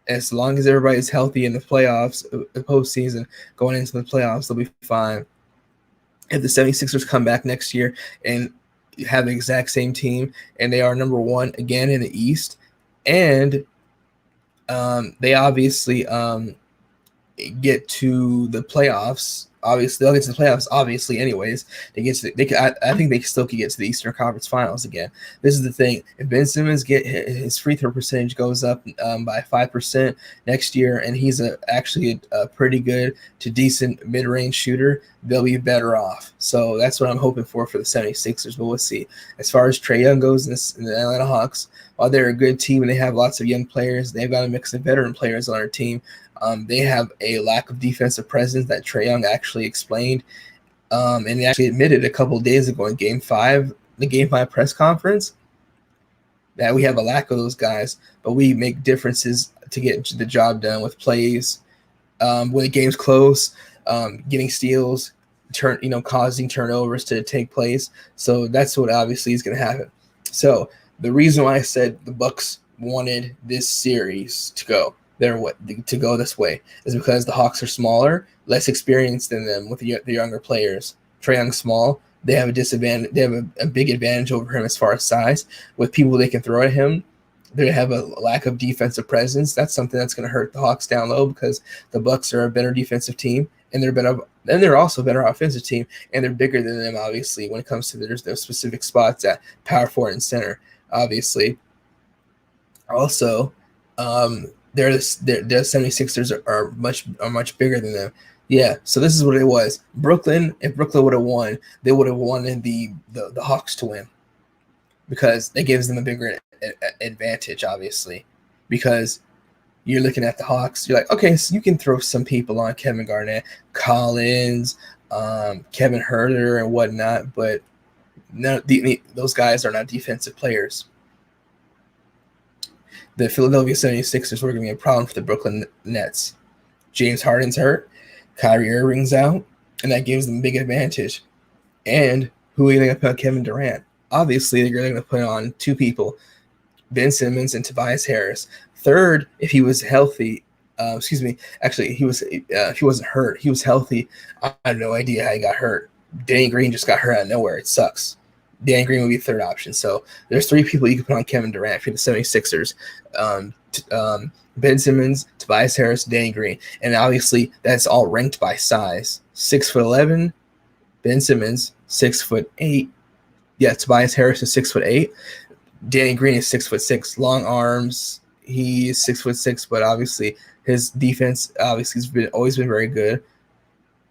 as long as everybody's healthy in the playoffs, the postseason, going into the playoffs, they'll be fine. If the 76ers come back next year and have the exact same team, and they are number one again in the East, and they obviously get to the playoffs. Obviously, they'll get to the playoffs. Obviously, anyways, I think they still could get to the Eastern Conference Finals again. This is the thing: if Ben Simmons his free throw percentage goes up by 5% next year, and he's actually a pretty good to decent mid-range shooter, they'll be better off. So that's what I'm hoping for the 76ers. But we'll see. As far as Trae Young goes in the Atlanta Hawks, while they're a good team and they have lots of young players, they've got a mix of veteran players on their team. They have a lack of defensive presence that Trae Young actually explained, and he actually admitted a couple of days ago in Game 5, the Game 5 press conference, that we have a lack of those guys, but we make differences to get the job done with plays, when the game's close, getting steals, causing turnovers to take place. So that's what obviously is going to happen. So the reason why I said the Bucks wanted this series to go this way is because the Hawks are smaller, less experienced than them with the younger players. Trae Young's small. They have a disadvantage. They have a big advantage over him as far as size. With people they can throw at him, they have a lack of defensive presence. That's something that's going to hurt the Hawks down low, because the Bucks are a better defensive team, and they're also a better offensive team, and they're bigger than them, obviously, when it comes to their specific spots at power forward and center, obviously. Also, the 76ers are much bigger than them. Yeah, so this is what it was. If Brooklyn would have won, they would have wanted the Hawks to win, because that gives them a bigger advantage, obviously. Because you're looking at the Hawks, you're like, okay, so you can throw some people on Kevin Garnett, Collins, Kevin Huerter, and whatnot, but those guys are not defensive players. The Philadelphia 76ers were going to be a problem for the Brooklyn Nets. James Harden's hurt. Kyrie Irving's out. And that gives them a big advantage. And who are they going to put on Kevin Durant? Obviously, they're going to put on two people, Ben Simmons and Tobias Harris. Third, if he was healthy, actually, he wasn't hurt. He was healthy. I have no idea how he got hurt. Danny Green just got hurt out of nowhere. It sucks. Danny Green would be the third option. So there's three people you can put on Kevin Durant for the 76ers. Ben Simmons, Tobias Harris, Danny Green. And obviously that's all ranked by size. 6'11", Ben Simmons, 6'8". Yeah, Tobias Harris is 6'8". Danny Green is 6'6". Long arms. He is 6'6", but obviously his defense has always been very good,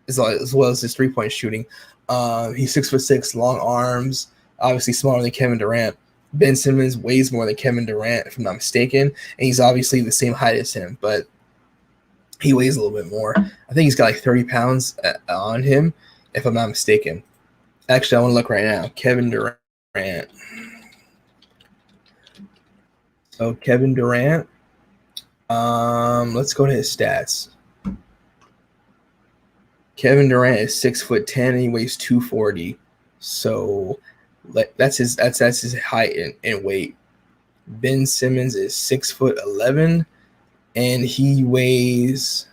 as well as his 3-point shooting. He's 6'6", long arms, obviously smaller than Kevin Durant. Ben Simmons weighs more than Kevin Durant, if I'm not mistaken, and he's obviously the same height as him, but he weighs a little bit more. I think he's got like 30 pounds on him, if I'm not mistaken. Actually, I want to look right now. Kevin Durant. So Kevin Durant. Let's go to his stats. Kevin Durant is 6'10" and he weighs 240. So that's his height and weight. Ben Simmons is 6'11" and he weighs.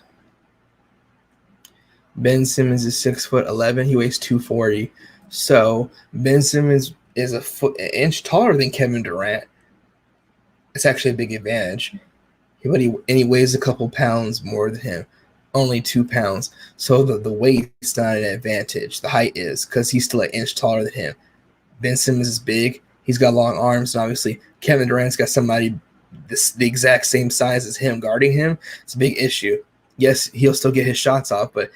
Ben Simmons is 6'11". He weighs 240. So Ben Simmons is an inch taller than Kevin Durant. It's actually a big advantage. But he weighs a couple pounds more than him, only 2 pounds. So the weight's not an advantage. The height is, because he's still an inch taller than him. Ben Simmons is big. He's got long arms, and obviously Kevin Durant's got somebody the exact same size as him guarding him. It's a big issue. Yes, he'll still get his shots off, but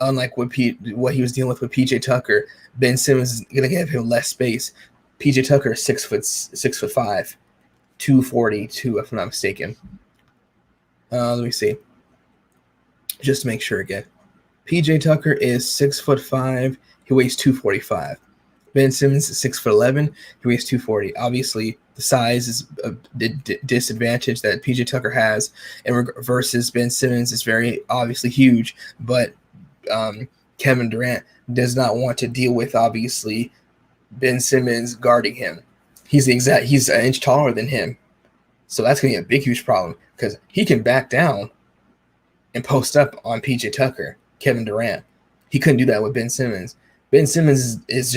unlike what he was dealing with PJ Tucker, Ben Simmons is going to give him less space. PJ Tucker is 6'5", 242, if I'm not mistaken. Let me see. Just to make sure again. PJ Tucker is 6'5". He weighs 245. Ben Simmons is 6'11". He weighs 240. Obviously, the size is a disadvantage that PJ Tucker has, and versus Ben Simmons is very obviously huge. But Kevin Durant does not want to deal with obviously Ben Simmons guarding him. He's an inch taller than him, so that's going to be a big, huge problem because he can back down and post up on PJ Tucker, Kevin Durant. He couldn't do that with Ben Simmons. Ben Simmons weighs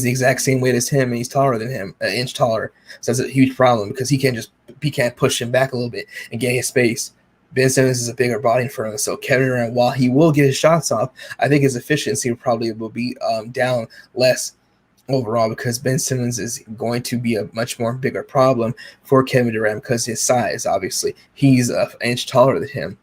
the exact same weight as him, and he's taller than him, an inch taller. So that's a huge problem because he can't push him back a little bit and get his space. Ben Simmons is a bigger body for him, so Kevin Durant, while he will get his shots off, I think his efficiency probably will be down less overall because Ben Simmons is going to be a much more bigger problem for Kevin Durant because his size, obviously. He's an inch taller than him.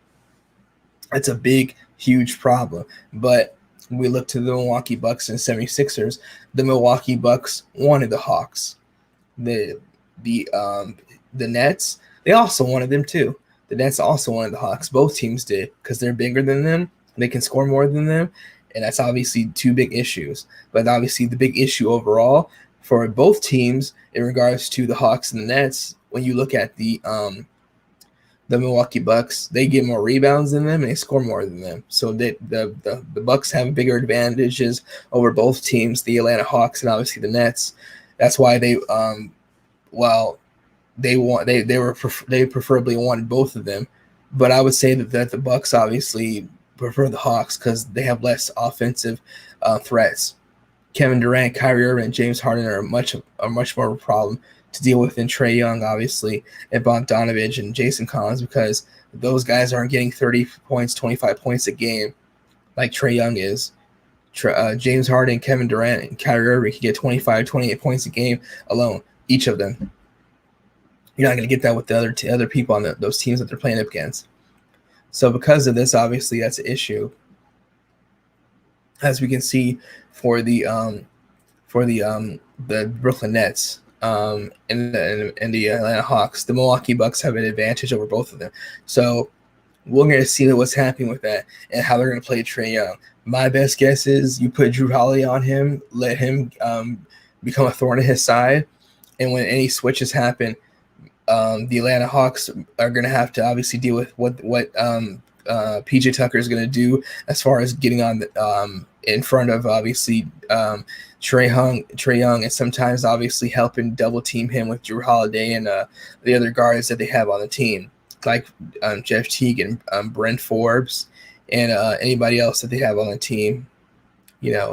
It's a big, huge problem. But we look to the Milwaukee Bucks and 76ers. The Milwaukee Bucks wanted the Hawks. The Nets, they also wanted them too. The Nets also wanted the Hawks. Both teams did because they're bigger than them. They can score more than them. And that's obviously two big issues. But obviously the big issue overall for both teams in regards to the Hawks and the Nets, when you look at the Milwaukee Bucks, they get more rebounds than them and they score more than them. So the Bucks have bigger advantages over both teams, the Atlanta Hawks and obviously the Nets. That's why they preferably wanted both of them. But I would say that the Bucks obviously prefer the Hawks because they have less offensive threats. Kevin Durant, Kyrie Irving, and James Harden are much more of a problem to deal with than Trae Young, obviously, and Bogdanovich and Jason Collins because those guys aren't getting 30 points, 25 points a game like Trae Young is. James Harden, Kevin Durant, and Kyrie Irving can get 25, 28 points a game alone, each of them. You're not going to get that with the other people on those teams that they're playing up against. So because of this, obviously, that's an issue. As we can see for the Brooklyn Nets and the Atlanta Hawks, the Milwaukee Bucks have an advantage over both of them. So we're going to see what's happening with that and how they're going to play Trae Young. My best guess is you put Drew Holiday on him, let him become a thorn in his side, and when any switches happen, the Atlanta Hawks are going to have to obviously deal with what PJ Tucker is going to do as far as getting on in front of obviously Trae Young, and sometimes obviously helping double team him with Drew Holiday and the other guards that they have on the team, like Jeff Teague and Brent Forbes and anybody else that they have on the team.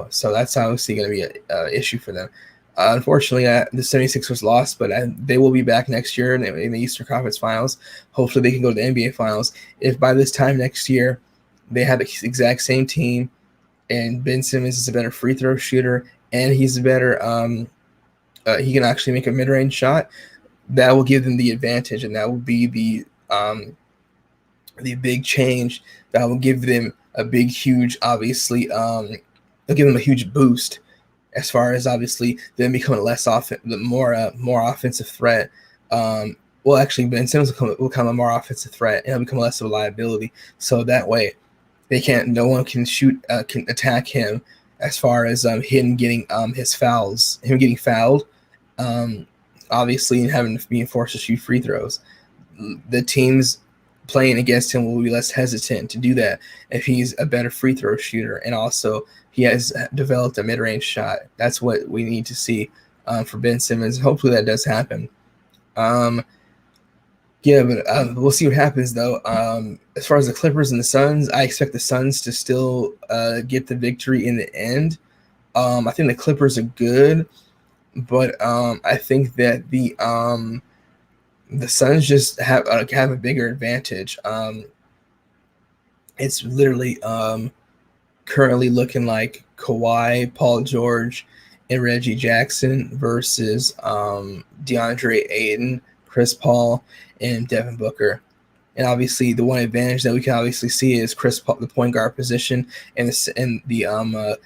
So that's obviously going to be an issue for them. Unfortunately, the 76ers lost, but they will be back next year in the Eastern Conference Finals. Hopefully, they can go to the NBA Finals. If by this time next year they have the exact same team, and Ben Simmons is a better free throw shooter, and he's a better he can actually make a mid-range shot, that will give them the advantage, and that will be the big change that will give them a big, huge, obviously, it'll give them a huge boost as far as obviously them becoming more offensive threat. Well, actually, Ben Simmons will become a more offensive threat, and he'll become less of a liability. So that way, no one can can attack him as far as him getting his fouls, him getting fouled, obviously, and being forced to shoot free throws. The teams playing against him will be less hesitant to do that if he's a better free throw shooter, and also he has developed a mid-range shot. That's what we need to see for Ben Simmons. Hopefully that does happen. Yeah, but we'll see what happens, though. As far as the Clippers and the Suns, I expect the Suns to still get the victory in the end. I think the Clippers are good, but I think that the Suns just have a bigger advantage. It's literally currently looking like Kawhi, Paul George, and Reggie Jackson versus DeAndre Ayton, Chris Paul, and Devin Booker. And obviously, the one advantage that we can obviously see is Chris Paul, the point guard position, and the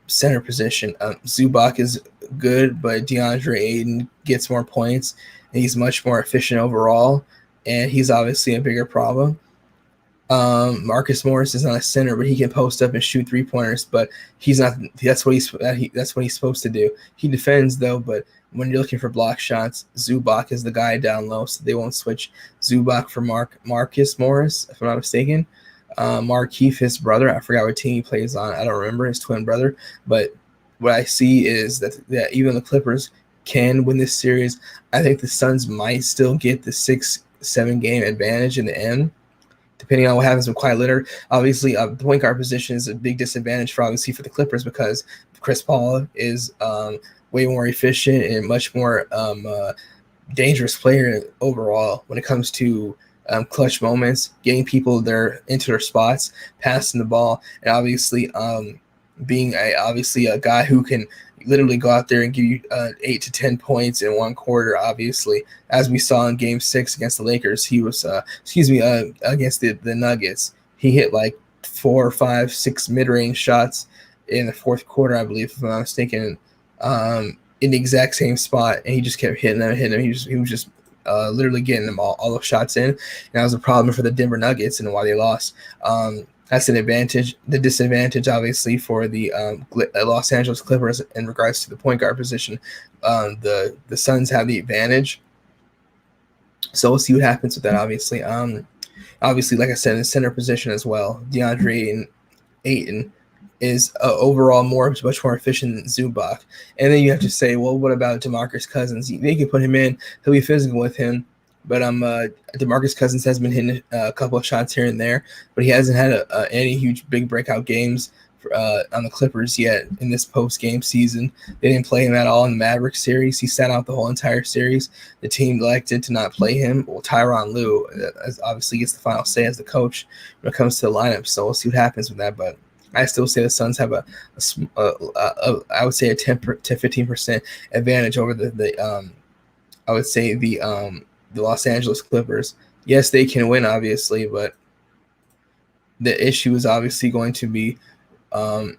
center position. Zubac is good, but DeAndre Ayton gets more points, and he's much more efficient overall, and he's obviously a bigger problem. Marcus Morris is not a center, but he can post up and shoot 3-pointers. But he's not. That's what he's supposed to do. He defends though, but when you're looking for block shots, Zubac is the guy down low, so they won't switch Zubac for Marcus Morris, if I'm not mistaken. Markieff, his brother, I forgot what team he plays on. I don't remember, his twin brother. But what I see is that even the Clippers can win this series. I think the Suns might still get the 6-7 game advantage in the end, depending on what happens with Kawhi Leonard. Obviously, the point guard position is a big disadvantage for the Clippers because Chris Paul is way more efficient and much more dangerous player overall when it comes to clutch moments, getting people into their spots, passing the ball, and obviously being a guy who can literally go out there and give you 8 to 10 points in one quarter. Obviously, as we saw in Game 6 against the Lakers, he was against the Nuggets. He hit like 4, 5, 6 mid-range shots in the fourth quarter, I believe, if I'm not mistaken, in the exact same spot, and he just kept hitting them. He was just literally getting them all those shots in, and that was a problem for the Denver Nuggets and why they lost. That's an advantage. The disadvantage, obviously, for the Los Angeles Clippers in regards to the point guard position, the Suns have the advantage. So we'll see what happens with that. Obviously, like I said, in the center position as well, DeAndre Ayton is overall much more efficient than Zubac. And then you have to say, well, what about DeMarcus Cousins? They can put him in; he'll be physical with him. But DeMarcus Cousins has been hitting a couple of shots here and there, but he hasn't had any huge big breakout games on the Clippers yet in this post-game season. They didn't play him at all in the Mavericks series. He sat out the whole entire series. The team elected to not play him. Well, Tyronn Lue obviously gets the final say as the coach when it comes to the lineup, so we'll see what happens with that. But I still say the Suns have I would say a 10 to 15% advantage over the Los Angeles Clippers. Yes, they can win, obviously, but the issue is obviously going to be if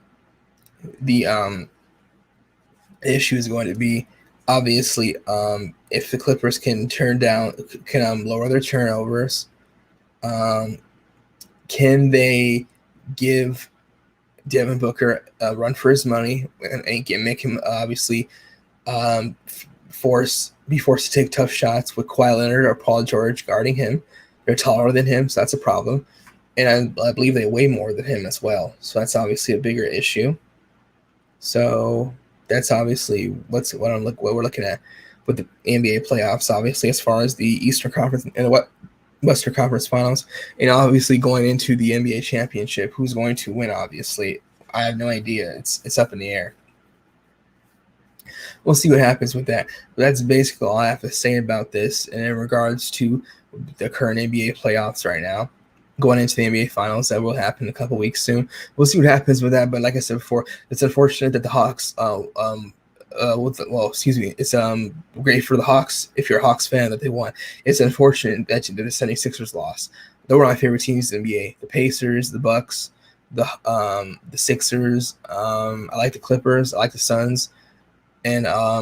the Clippers can lower their turnovers, can they give Devin Booker a run for his money and make him obviously be forced to take tough shots with Kawhi Leonard or Paul George guarding him. They're taller than him, so that's a problem. And I believe they weigh more than him as well. So that's obviously a bigger issue. So that's obviously what we're looking at with the NBA playoffs, obviously, as far as the Eastern Conference and the Western Conference Finals. And obviously going into the NBA championship, who's going to win, obviously. I have no idea. It's up in the air. We'll see what happens with that. But that's basically all I have to say about this. And in regards to the current NBA playoffs right now, going into the NBA Finals, that will happen in a couple weeks soon. We'll see what happens with that. But like I said before, it's unfortunate that the Hawks, it's great for the Hawks if you're a Hawks fan that they won. It's unfortunate that the 76ers lost. They were my favorite teams in the NBA: the Pacers, the Bucks, the Sixers. I like the Clippers. I like the Suns, and I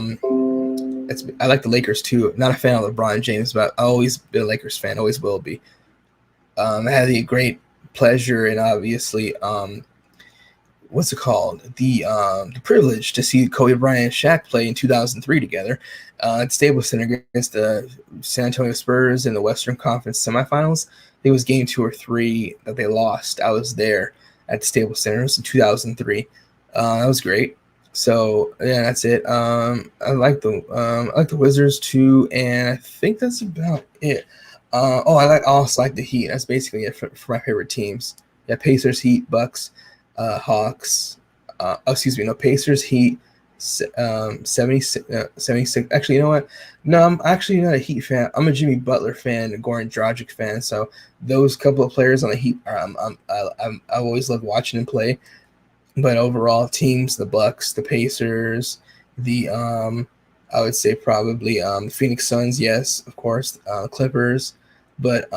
like the Lakers too. Not a fan of LeBron James, but I've always been a Lakers fan. Always will be. I had the great pleasure and obviously what's it called? The privilege to see Kobe Bryant and Shaq play in 2003 together at Staples Center against the San Antonio Spurs in the Western Conference semifinals. I think it was game 2 or 3 that they lost. I was there at the Staples Center. It was in 2003. That was great. So yeah, that's it. I like the Wizards too, and I think that's about it. I also like the Heat. That's basically it for my favorite teams. Yeah, Pacers, Heat, Bucks, Hawks. Pacers, Heat, 76. 76. Actually, you know what? No, I'm actually not a Heat fan. I'm a Jimmy Butler fan, a Goran Dragic fan. So those couple of players on the Heat, I've always loved watching them play. But overall, teams, the Bucks, the Pacers, the I would say probably Phoenix Suns, yes, of course, Clippers, but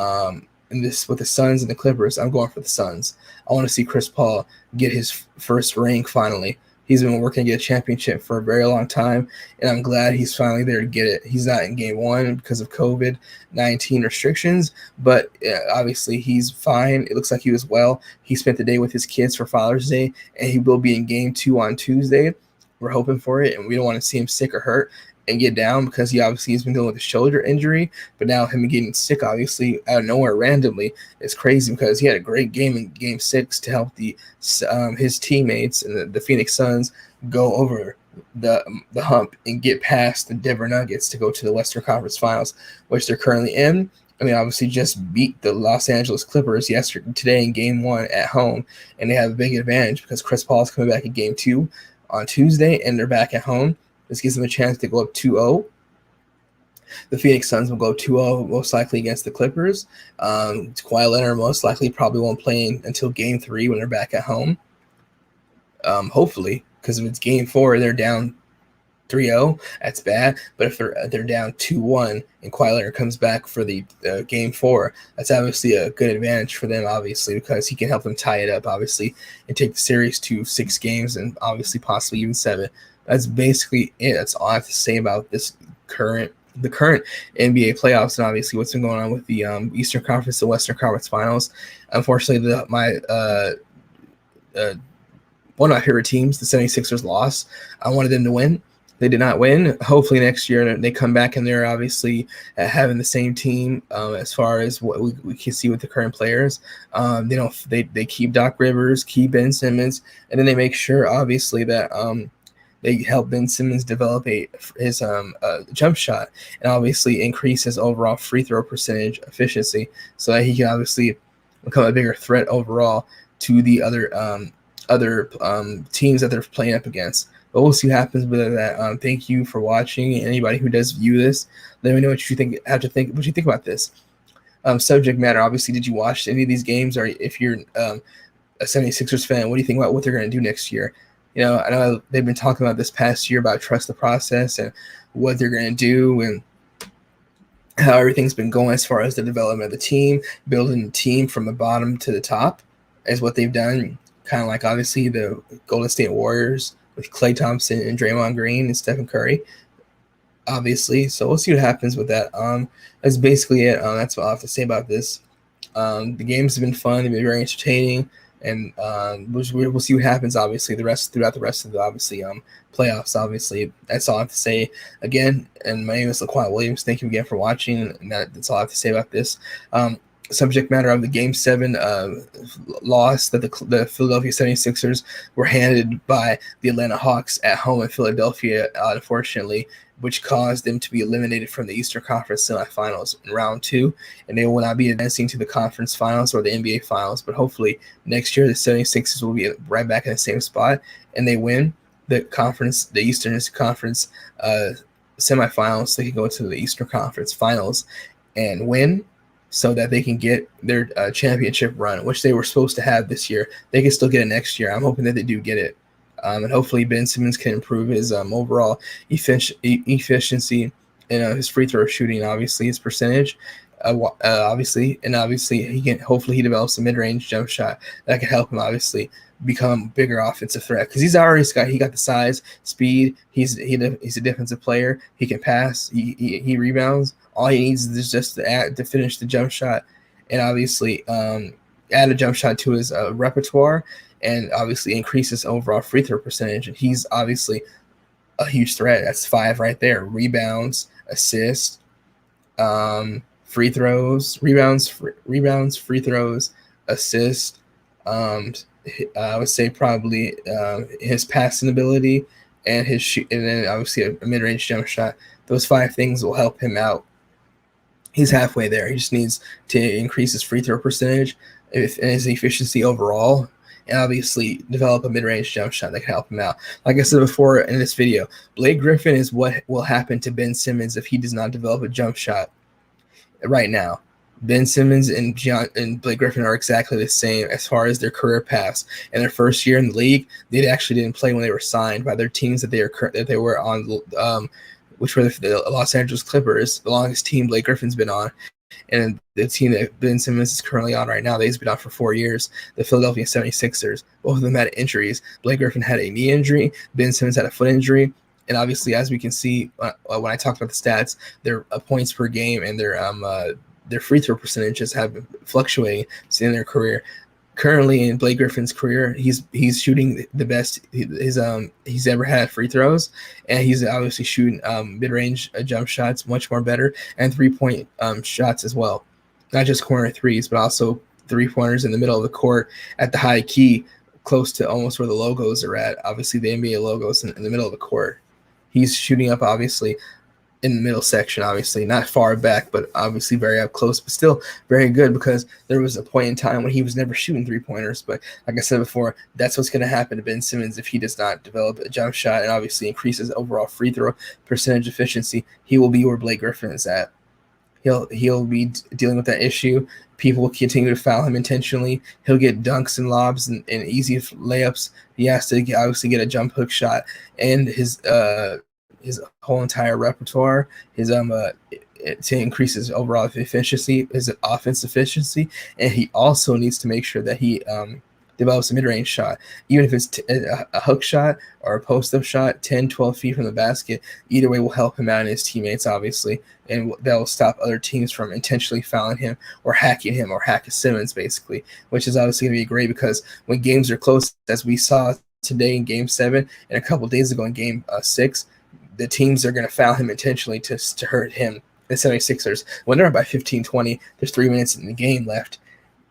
in this with the Suns and the Clippers, I'm going for the Suns. I want to see Chris Paul get his first ring finally. He's been working to get a championship for a very long time, and I'm glad he's finally there to get it. He's not in game 1 because of COVID-19 restrictions, but obviously he's fine. It looks like he was well. He spent the day with his kids for Father's Day, and he will be in game 2 on Tuesday. We're hoping for it, and we don't want to see him sick or hurt and get down because he obviously has been dealing with a shoulder injury. But now him getting sick, obviously out of nowhere randomly, is crazy because he had a great game in Game 6 to help his teammates and the Phoenix Suns go over the hump and get past the Denver Nuggets to go to the Western Conference Finals, which they're currently in. And they obviously just beat the Los Angeles Clippers today in Game 1 at home, and they have a big advantage because Chris Paul is coming back in Game 2 on Tuesday, and they're back at home. This gives them a chance to go up 2-0. The Phoenix Suns will go 2-0 most likely against the Clippers. Kawhi Leonard most likely probably won't play until Game 3 when they're back at home. Hopefully, because if it's Game 4, they're down 3-0. That's bad. But if they're down 2-1 and Kawhi Leonard comes back for the Game 4, that's obviously a good advantage for them, obviously, because he can help them tie it up, obviously, and take the series to 6 games and obviously possibly even 7. That's basically it. That's all I have to say about the current NBA playoffs and obviously what's been going on with the Eastern Conference and Western Conference Finals. Unfortunately, one of my favorite teams, the 76ers, lost. I wanted them to win. They did not win. Hopefully next year they come back and they're obviously having the same team as far as what we can see with the current players. They keep Doc Rivers, keep Ben Simmons, and then they make sure obviously that they help Ben Simmons develop his jump shot and obviously increase his overall free throw percentage efficiency so that he can obviously become a bigger threat overall to the other teams that they're playing up against. But we'll see what happens with that. Thank you for watching. Anybody who does view this, let me know what you think. What you think about this subject matter. Obviously, did you watch any of these games? Or if you're a 76ers fan, what do you think about what they're going to do next year? You know, I know they've been talking about this past year about trust the process and what they're going to do and how everything's been going as far as the development of the team, building the team from the bottom to the top is what they've done. Kind of like obviously the Golden State Warriors with Klay Thompson and Draymond Green and Stephen Curry, obviously. So we'll see what happens with that. That's basically it. That's what I have to say about this. The games have been fun. They've been very entertaining. And we'll see what happens, obviously, throughout the rest of the, obviously, playoffs, obviously. That's all I have to say. Again, and my name is Laquan Williams. Thank you again for watching, and that's all I have to say about this. Subject matter of the Game 7 loss that the Philadelphia 76ers were handed by the Atlanta Hawks at home in Philadelphia, unfortunately, which caused them to be eliminated from the Eastern Conference semifinals in round 2, and they will not be advancing to the conference finals or the NBA finals. But hopefully next year the 76ers will be right back in the same spot, and they win the Eastern Conference semifinals. So they can go to the Eastern Conference finals and win, so that they can get their championship run, which they were supposed to have this year. They can still get it next year. I'm hoping that they do get it. And hopefully Ben Simmons can improve his overall efficiency and his free throw shooting, obviously his percentage. obviously, and obviously he can. Hopefully, he develops a mid-range jump shot that can help him obviously become a bigger offensive threat because he got the size, speed. He's a defensive player. He can pass. He rebounds. All he needs is just to finish the jump shot, and obviously add a jump shot to his repertoire, and obviously increase his overall free throw percentage. And he's obviously a huge threat. That's 5 right there. Rebounds, assists, free throws, rebounds, free throws, assists. I would say probably his passing ability and his shoot, and then obviously a mid-range jump shot. Those 5 things will help him out. He's halfway there. He just needs to increase his free throw percentage and his efficiency overall, and obviously develop a mid-range jump shot that can help him out. Like I said before in this video, Blake Griffin is what will happen to Ben Simmons if he does not develop a jump shot right now. Ben Simmons and Blake Griffin are exactly the same as far as their career paths. In their first year in the league, they actually didn't play when they were signed by their teams that they were on, which were the Los Angeles Clippers, the longest team Blake Griffin's been on. And the team that Ben Simmons is currently on right now, they've been on for 4 years, the Philadelphia 76ers. Both of them had injuries. Blake Griffin had a knee injury. Ben Simmons had a foot injury. And obviously, as we can see when I talked about the stats, their points per game and their free throw percentages have been fluctuating in their career. Currently, in Blake Griffin's career, he's shooting the best he's ever had free throws, and he's obviously shooting mid-range jump shots much more better, and 3-point shots as well. Not just corner threes, but also 3-pointers in the middle of the court at the high key, close to almost where the logos are at. Obviously, the NBA logos in the middle of the court. He's shooting up, obviously, in the middle section, obviously not far back, but obviously very up close, but still very good, because there was a point in time when he was never shooting 3-pointers. But like I said before, that's what's going to happen to Ben Simmons if he does not develop a jump shot and obviously increase his overall free throw percentage efficiency. He will be where Blake Griffin is at. He'll be dealing with that issue. People will continue to foul him intentionally. He'll get dunks and lobs and easy layups. He has to obviously get a jump hook shot, and his whole entire repertoire, to increase his overall efficiency, his offense efficiency, and he also needs to make sure that he develops a mid-range shot, even if it's a hook shot or a post-up shot, 10, 12 feet from the basket. Either way will help him out and his teammates, obviously, and that will stop other teams from intentionally fouling him or hacking Simmons, basically, which is obviously going to be great, because when games are close, as we saw today in Game 7 and a couple days ago in Game 6, the teams are going to foul him intentionally to hurt him. The 76ers, when they're up by 15, 20, there's 3 minutes in the game left,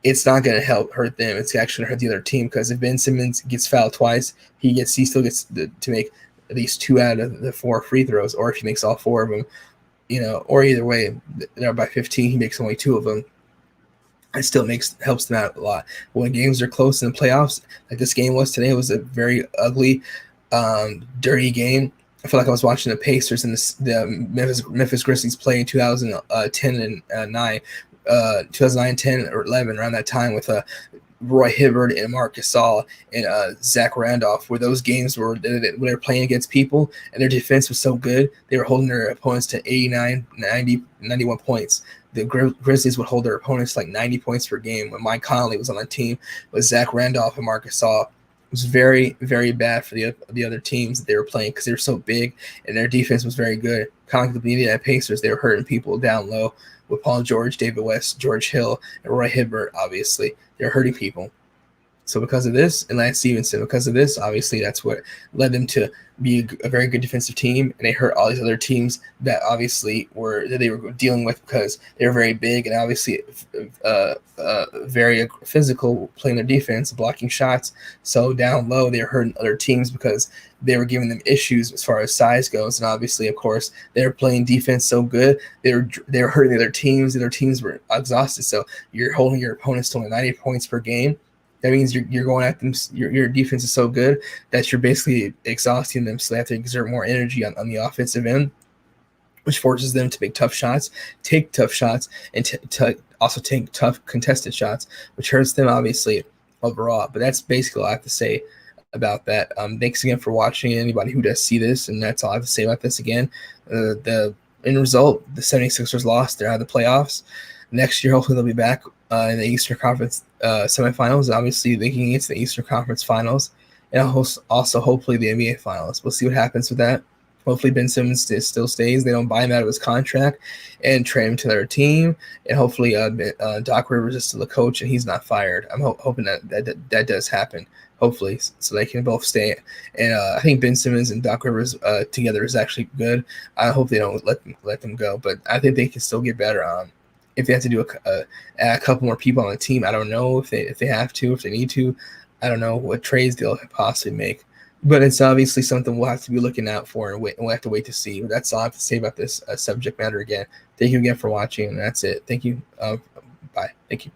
it's not going to hurt them. It's actually going to hurt the other team, because if Ben Simmons gets fouled twice, he still gets to make at least 2 out of the 4 free throws, or if he makes all 4 of them, or either way, they're up by 15, he makes only 2 of them. It still helps them out a lot. When games are close in the playoffs, like this game was today, it was a very ugly, dirty game. I feel like I was watching the Pacers and the Memphis Grizzlies play in 2010 and 9, 2009, 10, or 11, around that time, with Roy Hibbert and Marc Gasol and Zach Randolph, where those games were when they were playing against people and their defense was so good, they were holding their opponents to 89, 90, 91 points. The Grizzlies would hold their opponents like 90 points per game. When Mike Conley was on the team with Zach Randolph and Marc Gasol, it was very, very bad for the other teams that they were playing, because they were so big and their defense was very good. Kind of like the Indiana Pacers, they were hurting people down low with Paul George, David West, George Hill, and Roy Hibbert. Obviously, they're hurting people. So because of this, and Lance Stevenson, because of this, obviously that's what led them to be a very good defensive team, and they hurt all these other teams that obviously they were dealing with, because they were very big and obviously very physical, playing their defense, blocking shots. So down low, they were hurting other teams because they were giving them issues as far as size goes, and obviously, of course, they were playing defense so good, they were hurting the other teams. The other teams were exhausted. So you're holding your opponents to only 90 points per game. That means you're going at them. Your defense is so good that you're basically exhausting them, so they have to exert more energy on the offensive end, which forces them to make tough shots, take tough shots, and to also take tough contested shots, which hurts them obviously overall. But that's basically all I have to say about that. Thanks again for watching, anybody who does see this, and that's all I have to say about this again. The end result, the 76ers lost. They're out of the playoffs. next year, hopefully, they'll be back in the Eastern Conference semifinals. Obviously, they can get to the Eastern Conference finals, and also hopefully the NBA finals. We'll see what happens with that. Hopefully, Ben Simmons still stays. They don't buy him out of his contract and trade him to their team. And hopefully, Doc Rivers is still the coach and he's not fired. I'm hoping that does happen. Hopefully, so they can both stay. And I think Ben Simmons and Doc Rivers together is actually good. I hope they don't let them go, but I think they can still get better. If they have to do a couple more people on the team, I don't know if they have to, if they need to. I don't know what trades they'll possibly make. But it's obviously something we'll have to be looking out for, and we'll have to wait to see. But that's all I have to say about this subject matter again. Thank you again for watching, and that's it. Thank you. Bye. Thank you.